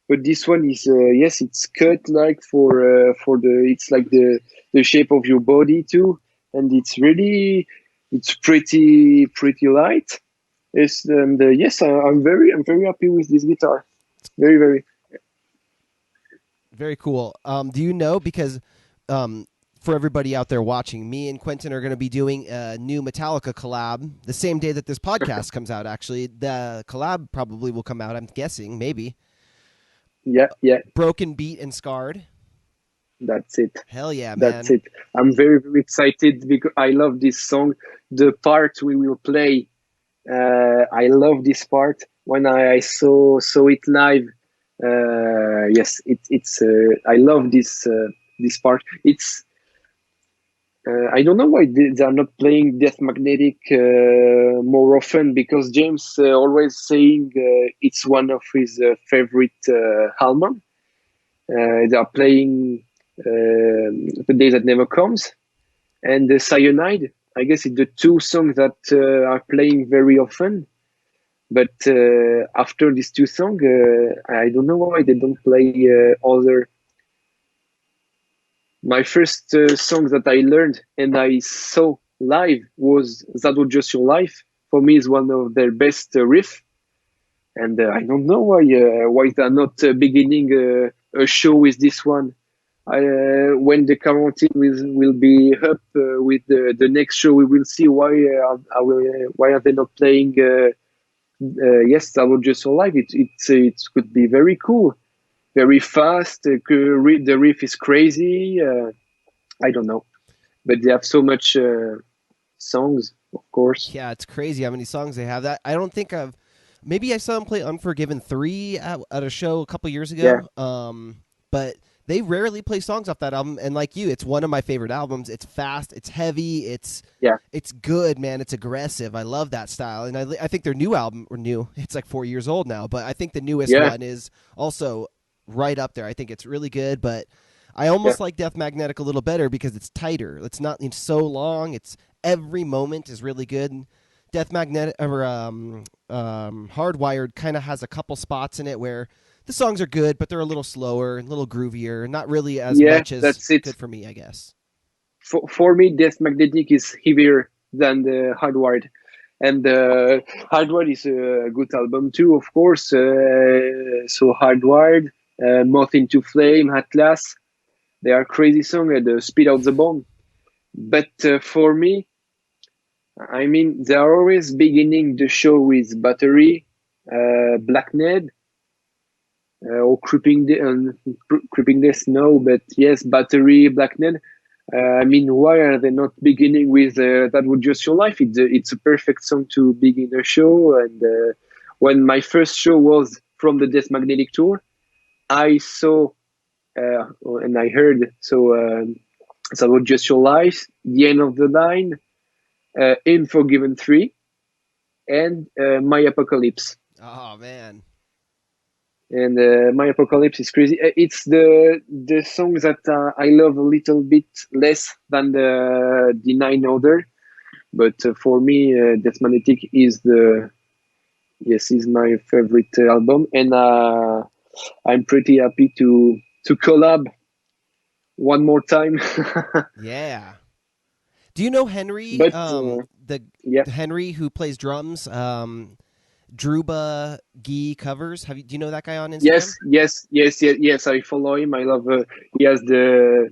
But this one is yes, it's cut like for it's like the shape of your body too, and it's pretty light. And yes, I'm very happy with this guitar. Very very cool. Do you know, because for everybody out there watching, me and Quentin are going to be doing a new Metallica collab the same day that this podcast comes out. Actually, the collab probably will come out, I'm guessing, maybe. Yeah. Broken Beat and Scarred. That's it. Hell yeah, man. That's it. I'm very excited because I love this song. The part we will play, I love this part. When I saw it live, yes, it's. I love this part. It's. I don't know why they are not playing Death Magnetic more often, because James always saying it's one of his favorite album. They are playing The Day That Never Comes and Cyanide. I guess it's the two songs that are playing very often. But after these two songs, I don't know why they don't play other. My first song that I learned and I saw live was That Was Just Your Life. For me, is one of their best riff. And I don't know why they're not beginning a show with this one. When the quarantine will be up with the next show, we will see why are they not playing yes, that would just so live. It could be very cool, very fast. The riff is crazy. I don't know, but they have so much songs, of course. Yeah, it's crazy how many songs they have. That I don't think I've. Maybe I saw them play Unforgiven 3 at a show a couple years Yeah, ago. But they rarely play songs off that album. And like you, it's one of my favorite albums. It's fast, it's heavy, yeah, it's good, man. It's aggressive. I love that style. And I think their new album, or new, it's like 4 years old now, but I think the newest yeah, one is also right up there. I think it's really good, but I yeah, almost like Death Magnetic a little better because it's tighter. It's so long. It's every moment is really good. Death Magnetic or Hardwired kind of has a couple spots in it where the songs are good, but they're a little slower, a little groovier, not really as yeah. much as That's it. good for me, I guess. For me, Death Magnetic is heavier than the Hardwired, and Hardwired is a good album too, of course. So Hardwired, Moth into Flame, Atlas, they are crazy songs at the Speed Out the Bomb. But for me, I mean, they are always beginning the show with Battery, Black Ned, or Creeping Death. No, but yes, Battery, Black Ned. I mean, why are they not beginning with That Would Just Your Life? It's a perfect song to begin a show. And when my first show was from the Death Magnetic tour, I saw and I heard That Would Just Your Life, The End of the Line, Unforgiven 3, and My Apocalypse. Oh man. And My Apocalypse is crazy. It's the song that I love a little bit less than the 9 other. But for me, Death Magnetic is is my favorite album, and I'm pretty happy to collab one more time. Yeah. Do you know Henry? But The yeah, Henry who plays drums. Druba Gee covers. Do you know that guy on Instagram? yes. I follow him. I love. He has the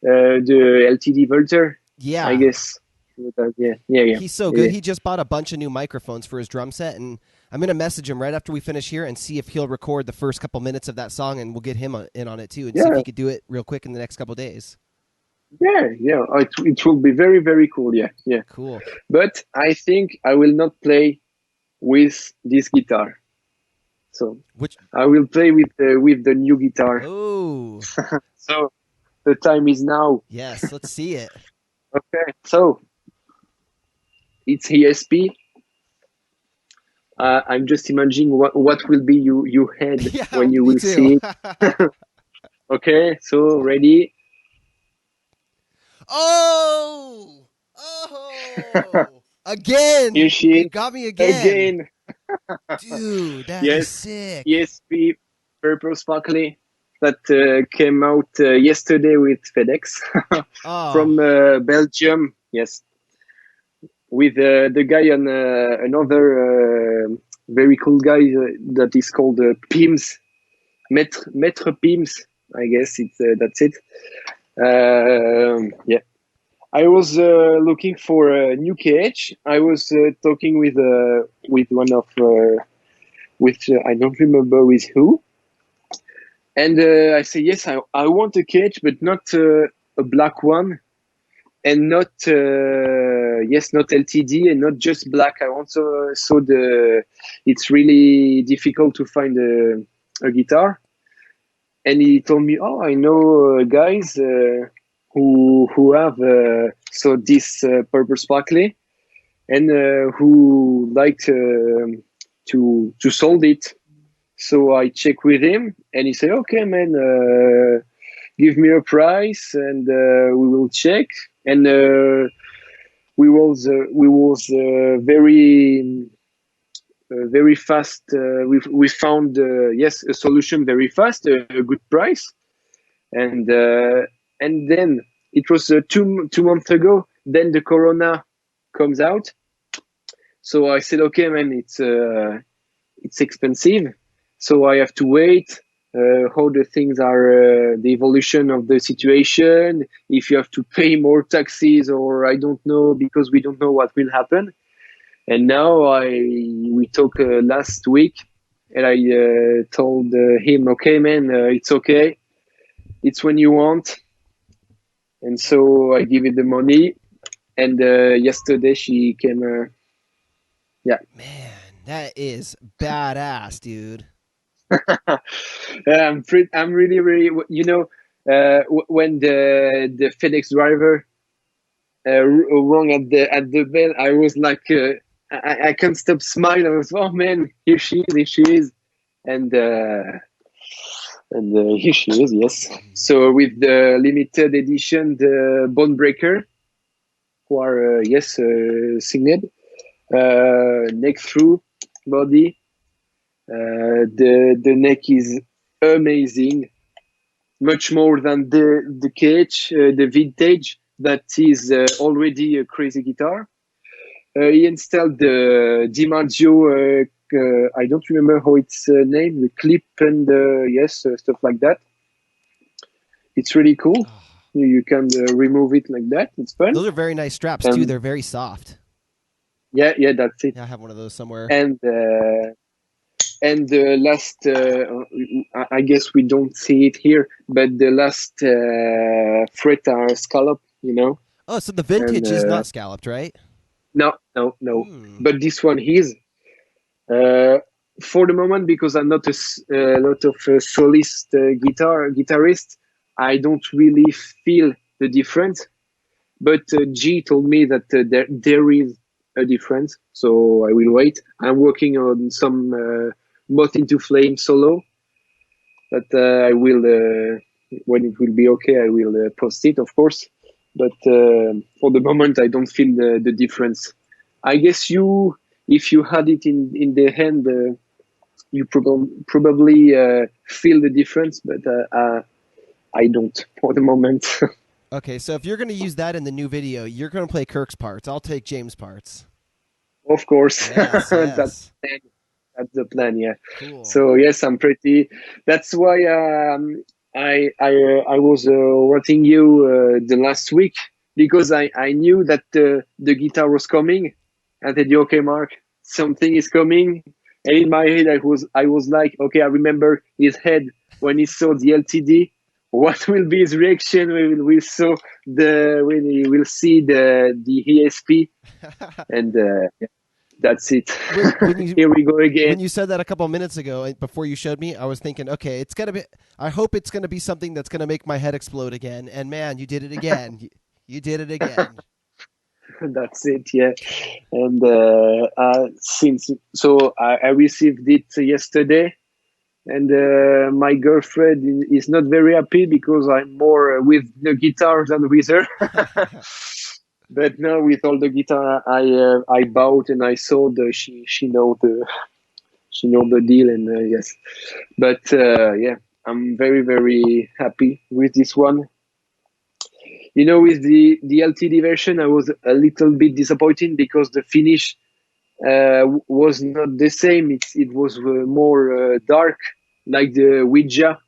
LTD Volter, I Yeah. guess. Yeah. He's so good. He just bought a bunch of new microphones for his drum set, and I'm going to message him right after we finish here and see if he'll record the first couple minutes of that song, and we'll get him in on it too, and see if Yeah, he could do it real quick in the next couple days. yeah. It will be very, very cool. Yeah. Cool. But I think I will not play with this guitar. So Which? I will play with the new guitar. Oh, So the time is now. yes. Let's see it. Okay. So it's ESP. I'm just imagining what will be your head Yeah, when you me will too. see it. Okay. So ready? Oh, oh, Here again! she You is got me again, again. dude. That is Yes, sick. ESP Purple Sparkly that came out yesterday with FedEx Oh, from Belgium. Yes, with the guy on another very cool guy that is called Pims, Maître Pims. I guess that's it. Yeah. I was looking for a new KH. I was talking with one of I don't remember with who, and I say yes, I want a KH, but not a black one, and not not LTD, and not just black. I also saw it's really difficult to find a guitar, and he told me, oh, I know guys who have this Purple Sparkly, and who like to sold it. So I check with him, and he said, okay, man, give me a price, and we will check. And we was very fast. We found a solution very fast, a good price, and then it was 2 months ago. Then the Corona comes out, so I said, okay, man, it's expensive, so I have to wait. How the things are, the evolution of the situation, if you have to pay more taxes, or I don't know, because we don't know what will happen. And now we talked last week, and I told him, okay, man, it's okay. It's when you want. And so I give it the money. And yesterday she came. Yeah. Man, that is badass, dude. I'm really, really. When the FedEx driver rung at the bell, I was like, I can't stop smiling. I was, oh man, here she is, and here she is. Yes. So with the limited edition, the Bone Breaker, who are signed, neck through body. The neck is amazing, much more than the cage, the vintage that is already a crazy guitar. He installed the DiMaggio, I don't remember how it's named, the clip and stuff like that. It's really cool. You can remove it like that. It's fun. Those are very nice straps too. They're very soft. Yeah, that's it. Yeah, I have one of those somewhere. And the last, I guess we don't see it here, but the last fret are scalloped, you know. Oh, so the vintage is not scalloped, right? No. But this one is. For the moment, because I'm not a lot of solist guitarist, I don't really feel the difference. But G told me that there is a difference, so I will wait. I'm working on some Moth into Flame solo that I will, when it will be okay, I will post it, of course. But for the moment, I don't feel the difference. I guess if you had it in the hand, you probably feel the difference, but I don't for the moment. Okay, so if you're going to use that in the new video, you're going to play Kirk's parts. I'll take James' parts. Of course. Yes. That's the plan, yeah. Cool. So yes, I'm pretty. That's why I was writing you the last week, because I knew that the guitar was coming. I said, okay, Mark, something is coming. And in my head, I was like, okay, I remember his head when he saw the LTD. What will be his reaction when he will see the ESP? And that's it. Here we go again. When you said that a couple of minutes ago, before you showed me, I was thinking, okay, it's gonna be. I hope it's gonna be something that's gonna make my head explode again. And man, you did it again. You did it again. That's it, yeah. And I received it yesterday, and my girlfriend is not very happy because I'm more with the guitar than with her. But now with all the guitar I bought and I sold, she know the deal, and yes. But yeah, I'm very, very happy with this one. You know, with the LTD version, I was a little bit disappointed because the finish was not the same. It was more dark, like the Ouija.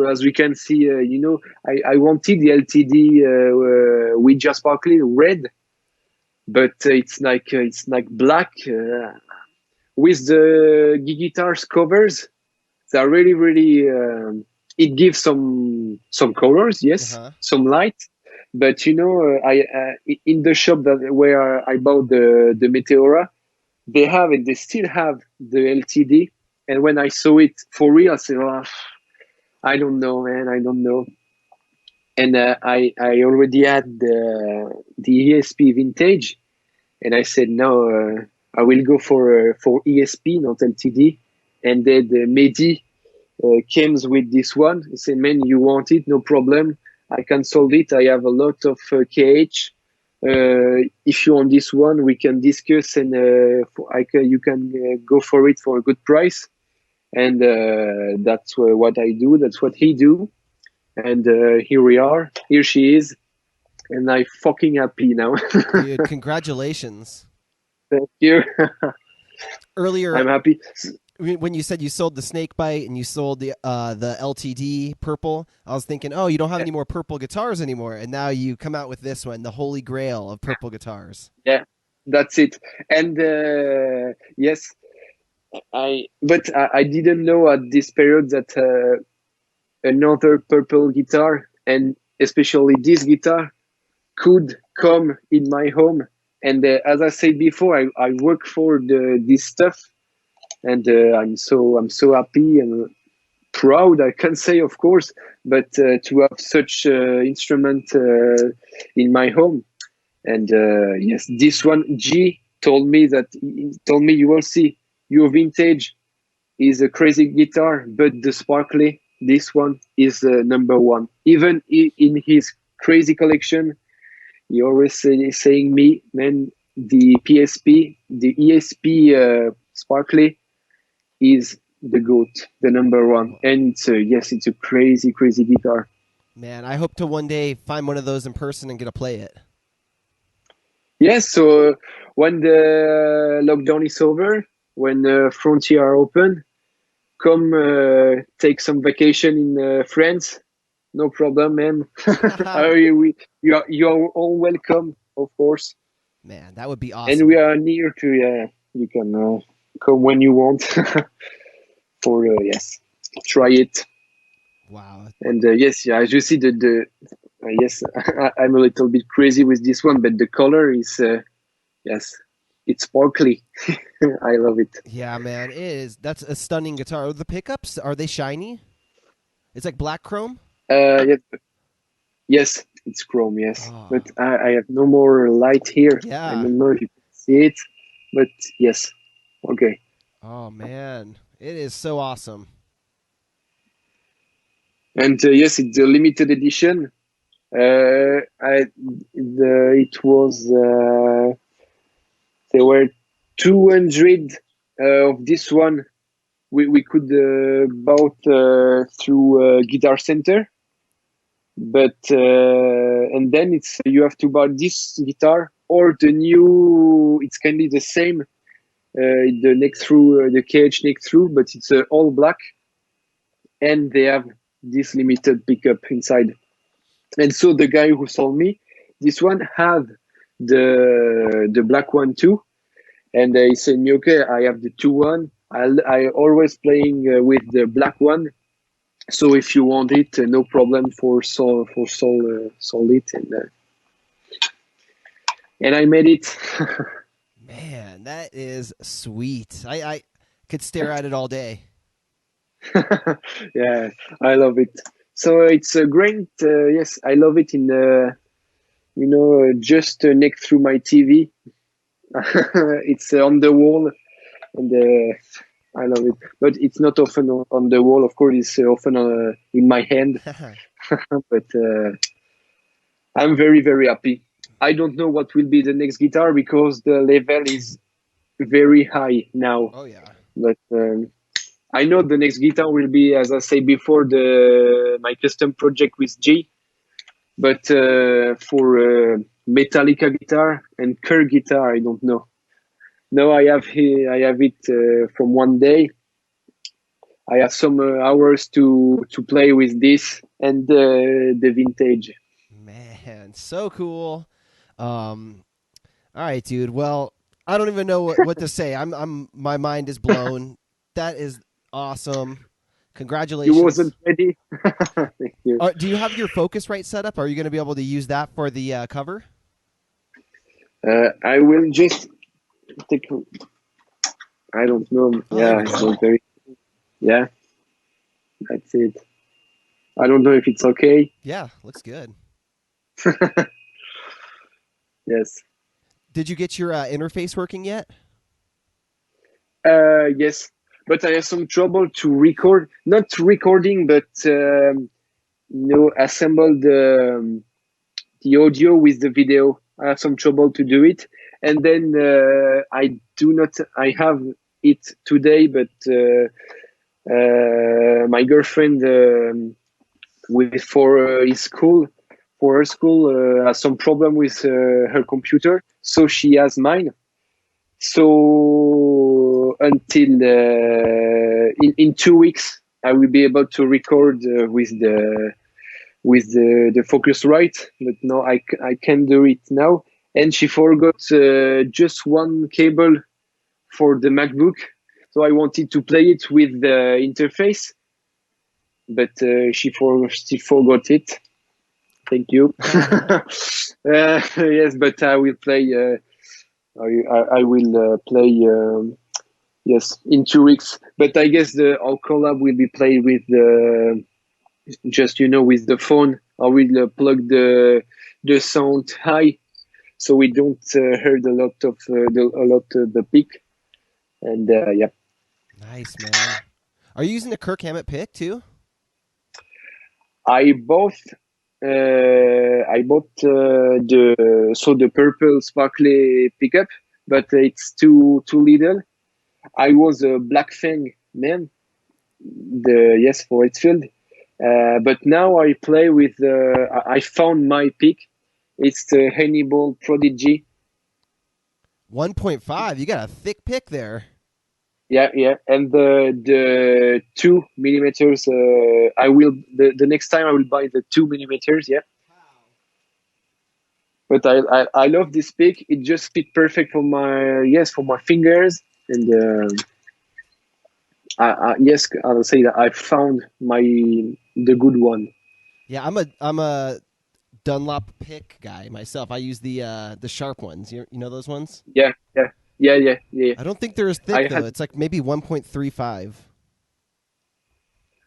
As we can see, I wanted the LTD Ouija sparkling red, but it's like black with the guitars covers. They're really, really. It gives some colors, yes, some light. But I in the shop where I bought the Meteora, they still have the LTD. And when I saw it for real, I said, oh, I don't know, man, I don't know. And I already had the ESP vintage, and I said no, I will go for ESP, not LTD. And then the Medi came with this one. He said, man, you want it? No problem. I can solve it. I have a lot of KH. If you want this one, we can discuss, and you can go for it for a good price. And that's what I do. That's what he do. And here we are. Here she is. And I'm fucking happy now. Dude, congratulations. Thank you. Earlier, I'm happy. When you said you sold the snake bite and you sold the LTD purple, I was thinking, oh, you don't have any more purple guitars anymore, and now you come out with this one, the holy grail of purple guitars. Yeah, That's it. And yes, I didn't know at this period that another purple guitar, and especially this guitar, could come in my home. And as I said before, I work for this stuff, and I'm so happy and proud, I can say, of course, but to have such instrument in my home. And yes, this one, G told me you will see, your vintage is a crazy guitar, but the sparkly, this one is number one. Even in his crazy collection, he always saying me, man, the PSP, the ESP sparkly is the goat, the number one. And it's yes, it's a crazy, crazy guitar. Man, I hope to one day find one of those in person and get to play it. Yes, so when the lockdown is over, when frontier are open, come take some vacation in France. No problem, man. You are all welcome, of course. Man, that would be awesome. And we are near to, you can come when you want. For yes, try it. Wow. And yes, yeah, as you see, yes, I'm a little bit crazy with this one, but the color is yes, it's sparkly. I love it. Yeah, man, it is. That's a stunning guitar. The pickups, are they shiny? It's like black chrome? Yes, yes, it's chrome, yes. Oh. But I have no more light here. Yeah. I don't know if you can see it, but yes. Okay. Oh, man. It is so awesome. And yes, it's a limited edition. It was there were 200 of this one. We could bought through Guitar Center, but and then you have to buy this guitar or the new. It's kind of the same. The neck through, the cage neck through, but it's all black, and they have this limited pickup inside. And so the guy who sold me this one had the black one too, and he said, "Okay, I have the 2-1. I always playing with the black one, so if you want it, no problem for sold it." And I made it. Man, that is sweet. I could stare at it all day. Yeah, I love it. So it's a great, yes, I love it in just neck through my TV. It's on the wall, and I love it. But it's not often on the wall, of course, it's often in my hand. But I'm very, very happy. I don't know what will be the next guitar because the level is very high now. Oh, yeah. But I know the next guitar will be, as I said before, my custom project with G. But for Metallica guitar and Kerr guitar, I don't know. No, I have it from one day. I have some hours to play with this and the vintage. Man, so cool. All right, dude. Well, I don't even know what to say. My mind is blown. That is awesome. Congratulations. You wasn't ready. Thank you. Do you have your Focusrite set up? Are you going to be able to use that for the cover? I will just take. I don't know. Oh, yeah, it's not very. Yeah, that's it. I don't know if it's okay. Yeah, looks good. Yes. Did you get your interface working yet? Yes, but I have some trouble to record. Not recording, but assemble the audio with the video. I have some trouble to do it, and then I have it today, but my girlfriend for her school has some problem with her computer, so she has mine. So until in 2 weeks, I will be able to record with the Focusrite, but no, I can't do it now. and she forgot just one cable for the MacBook. So I wanted to play it with the interface, but she forgot it. Thank you. Yes, but I will play. I will play. Yes, in 2 weeks. But I guess our collab will be played with just with the phone. I will plug the sound high, so we don't heard a lot of the peak. And yeah. Nice, man. Are you using a Kirk Hammett pick too? I bought the purple sparkly pickup, but it's too little. I was a Black Fang man, for Whitefield, but now I play with. I found my pick. It's the Hannibal Prodigy. 1.5. You got a thick pick there. Yeah, and the 2 millimeters. I will the next time I will buy the 2 millimeters. Yeah. But I love this pick. It just fit perfect for my fingers, and yes, I'll say that I found the good one. Yeah, I'm a Dunlop pick guy myself. I use the sharp ones. You know those ones? Yeah. I don't think they're as thick though. It's like maybe 1.35.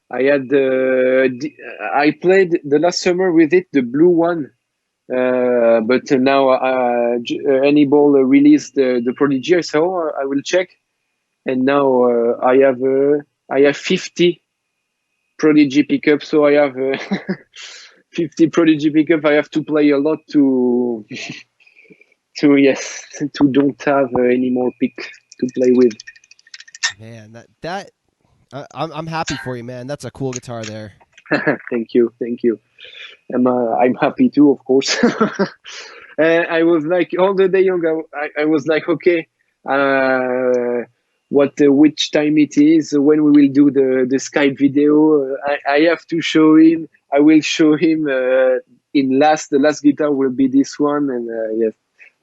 I had I played the last summer with it, the blue one. But now Hannibal released the Prodigy, so I will check. And now I have 50 Prodigy pickups, so I have 50 Prodigy pickup. I have to play a lot to don't have any more pick to play with. Man, I'm happy for you, man. That's a cool guitar there. Thank you. I'm happy too, of course. I was like all the day young. I was like, okay, which time it is when we will do the Skype video. I have to show him. I will show him the last guitar will be this one, and yes,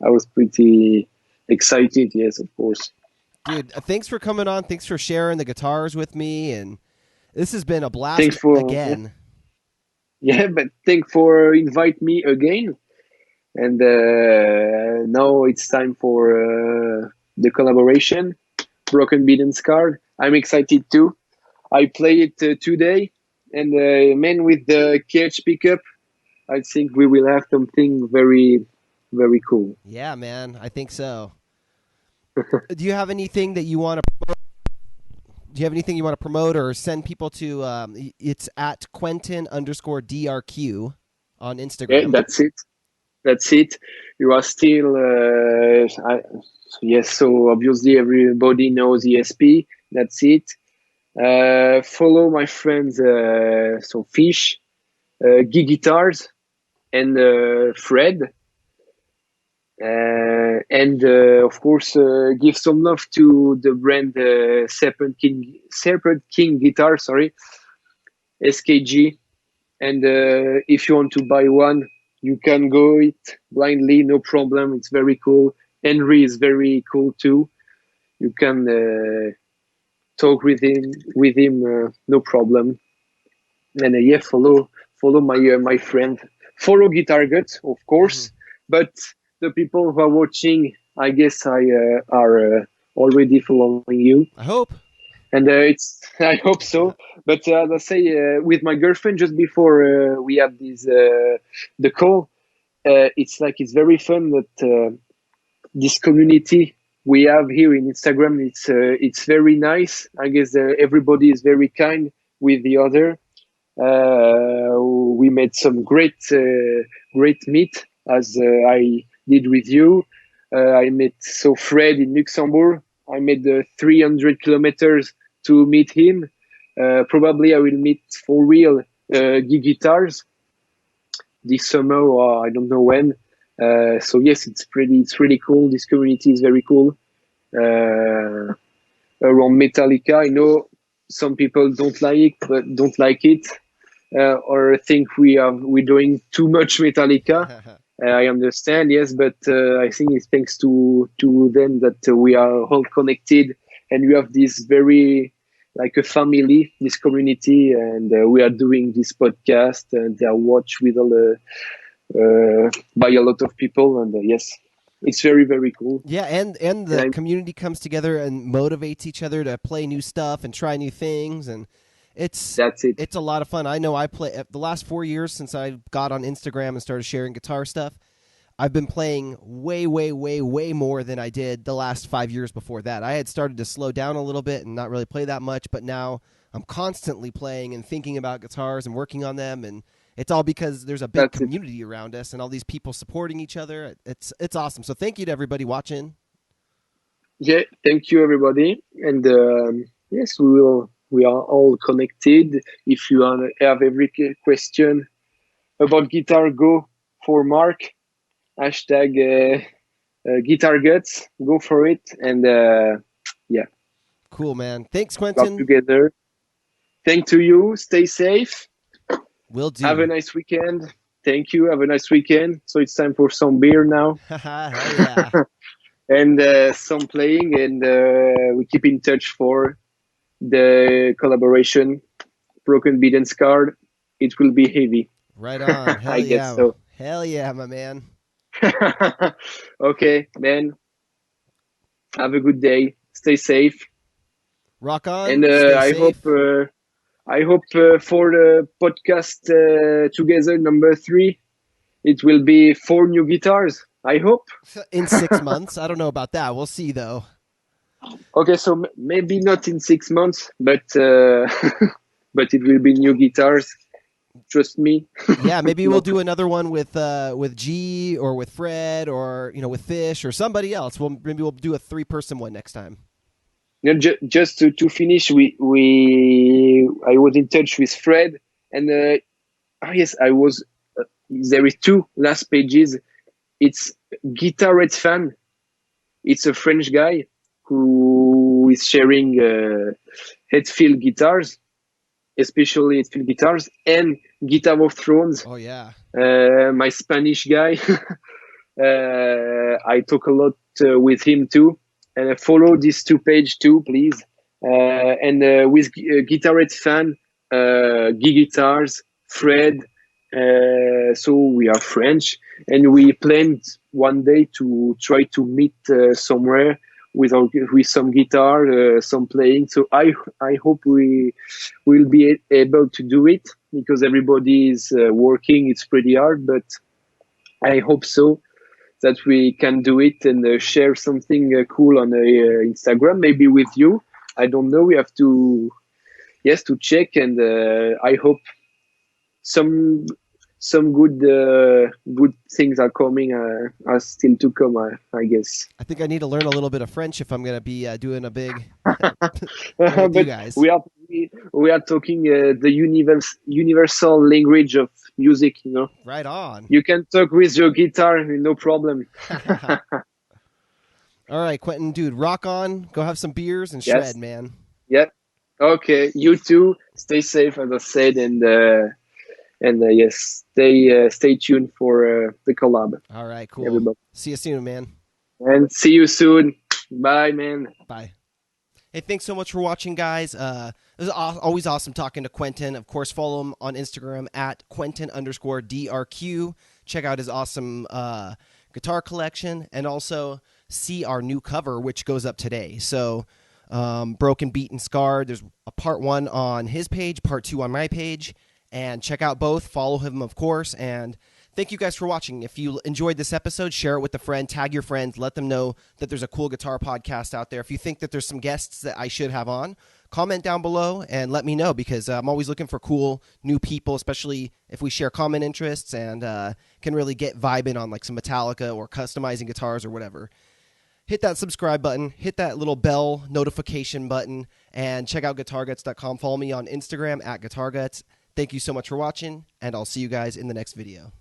I was pretty excited. Yes, of course. Dude, thanks for coming on. Thanks for sharing the guitars with me, and this has been a blast again. Yeah, but thanks for invite me again. And now it's time for the collaboration, Broken Beaten Scarred. I'm excited too. I play it today, and man, with the KH pickup, I think we will have something very, very cool. Yeah, man, I think so. Do you have anything that you want to promote? Do you have anything you want to promote or send people to? It's at Quentin_DRQ on Instagram. Yeah, that's it. You are still, yes. So obviously everybody knows ESP. That's it. Follow my friends, so Fish, Guitars, and Fred. And of course, give some love to the brand Serpent King Guitar, SKG. And if you want to buy one, you can go it blindly, no problem. It's very cool. Henry is very cool too. You can talk with him, no problem. And follow my friend. Follow GuitarGuts, of course. But the people who are watching, I guess are already following you. I hope. And I hope so. But let's say with my girlfriend, just before we had the call, it's very fun that this community we have here in Instagram. It's very nice. I guess everybody is very kind with the other. We made some great meet as I did with you. I met Fred in Luxembourg. I made 300 kilometers to meet him. Probably I will meet for real Guitars this summer, or I don't know when. So yes, it's really cool. This community is very cool. Around Metallica, I know some people don't like it, or think we're doing too much Metallica. I understand, yes, but I think it's thanks to them that we are all connected, and we have this very like a family, this community, and we are doing this podcast, and they are watched with all by a lot of people, and yes, it's very very cool. Yeah, and the community comes together and motivates each other to play new stuff and try new things, and it's a lot of fun. I know I play the last 4 years since I got on Instagram and started sharing guitar stuff. I've been playing way more than I did the last 5 years before that. I had started to slow down a little bit and not really play that much, but now I'm constantly playing and thinking about guitars and working on them, and it's all because there's a big community around us and all these people supporting each other. It's awesome. So thank you to everybody watching. Yeah, thank you everybody, and yes, we are all connected. If you have every question about guitar, go for Mark. Hashtag GuitarGuts. Go for it. And yeah. Cool, man. Thanks, Quentin. Talk together. Thank to you. Stay safe. Will do. Have a nice weekend. Thank you. Have a nice weekend. So it's time for some beer now. Yeah. And some playing. And we keep in touch for the collaboration. Broken Beat and Scarred. It will be heavy. Right on. Hell I guess so. Hell yeah, my man. Okay, man. Have a good day. Stay safe. Rock on. And I hope for the podcast together number 3, it will be 4 new guitars. I hope in 6 months. I don't know about that. We'll see though. Okay, so maybe not in 6 months, but but it will be new guitars. Trust me. Yeah, maybe we'll do another one with G or with Fred or with Fish or somebody else. Maybe we'll do a 3-person one next time. Just to finish, I was in touch with Fred, and yes, I was. There is 2 last pages. It's Guitarist fan. It's a French guy who is sharing headfield guitars, especially headfield guitars, and Guitar of Thrones. Oh yeah. My Spanish guy. I talk a lot with him too. And follow these 2 pages too, please. And with Guitarist fan, Guitars, Fred. So we are French, and we planned one day to try to meet somewhere with some guitar, some playing. So I hope we will be able to do it, because everybody is working. It's pretty hard, but I hope so, that we can do it and share something cool on Instagram, maybe with you. I don't know. We have to check, and I hope some good things are coming, are still to come, I guess. I think I need to learn a little bit of French if I'm going to be doing a big but you guys. We are talking the universal language of music, Right on. You can talk with your guitar, no problem. All right, Quentin, dude, rock on. Go have some beers and shred, man. Yeah. Okay, you too. Stay safe, as I said, and yes, stay tuned for the collab. All right, cool. Everybody. See you soon, man. And see you soon. Bye, man. Bye. Hey, thanks so much for watching, guys. It was always awesome talking to Quentin. Of course, follow him on Instagram at Quentin_DRQ. Check out his awesome guitar collection, and also see our new cover, which goes up today. So, Broken, Beat, and Scarred. There's a part 1 on his page, part 2 on my page. And check out both. Follow him, of course. And thank you guys for watching. If you enjoyed this episode, share it with a friend. Tag your friends. Let them know that there's a cool guitar podcast out there. If you think that there's some guests that I should have on, comment down below and let me know, because I'm always looking for cool new people, especially if we share common interests and can really get vibing on like some Metallica or customizing guitars or whatever. Hit that subscribe button, hit that little bell notification button, and check out guitarguts.com. Follow me on Instagram at guitarguts. Thank you so much for watching, and I'll see you guys in the next video.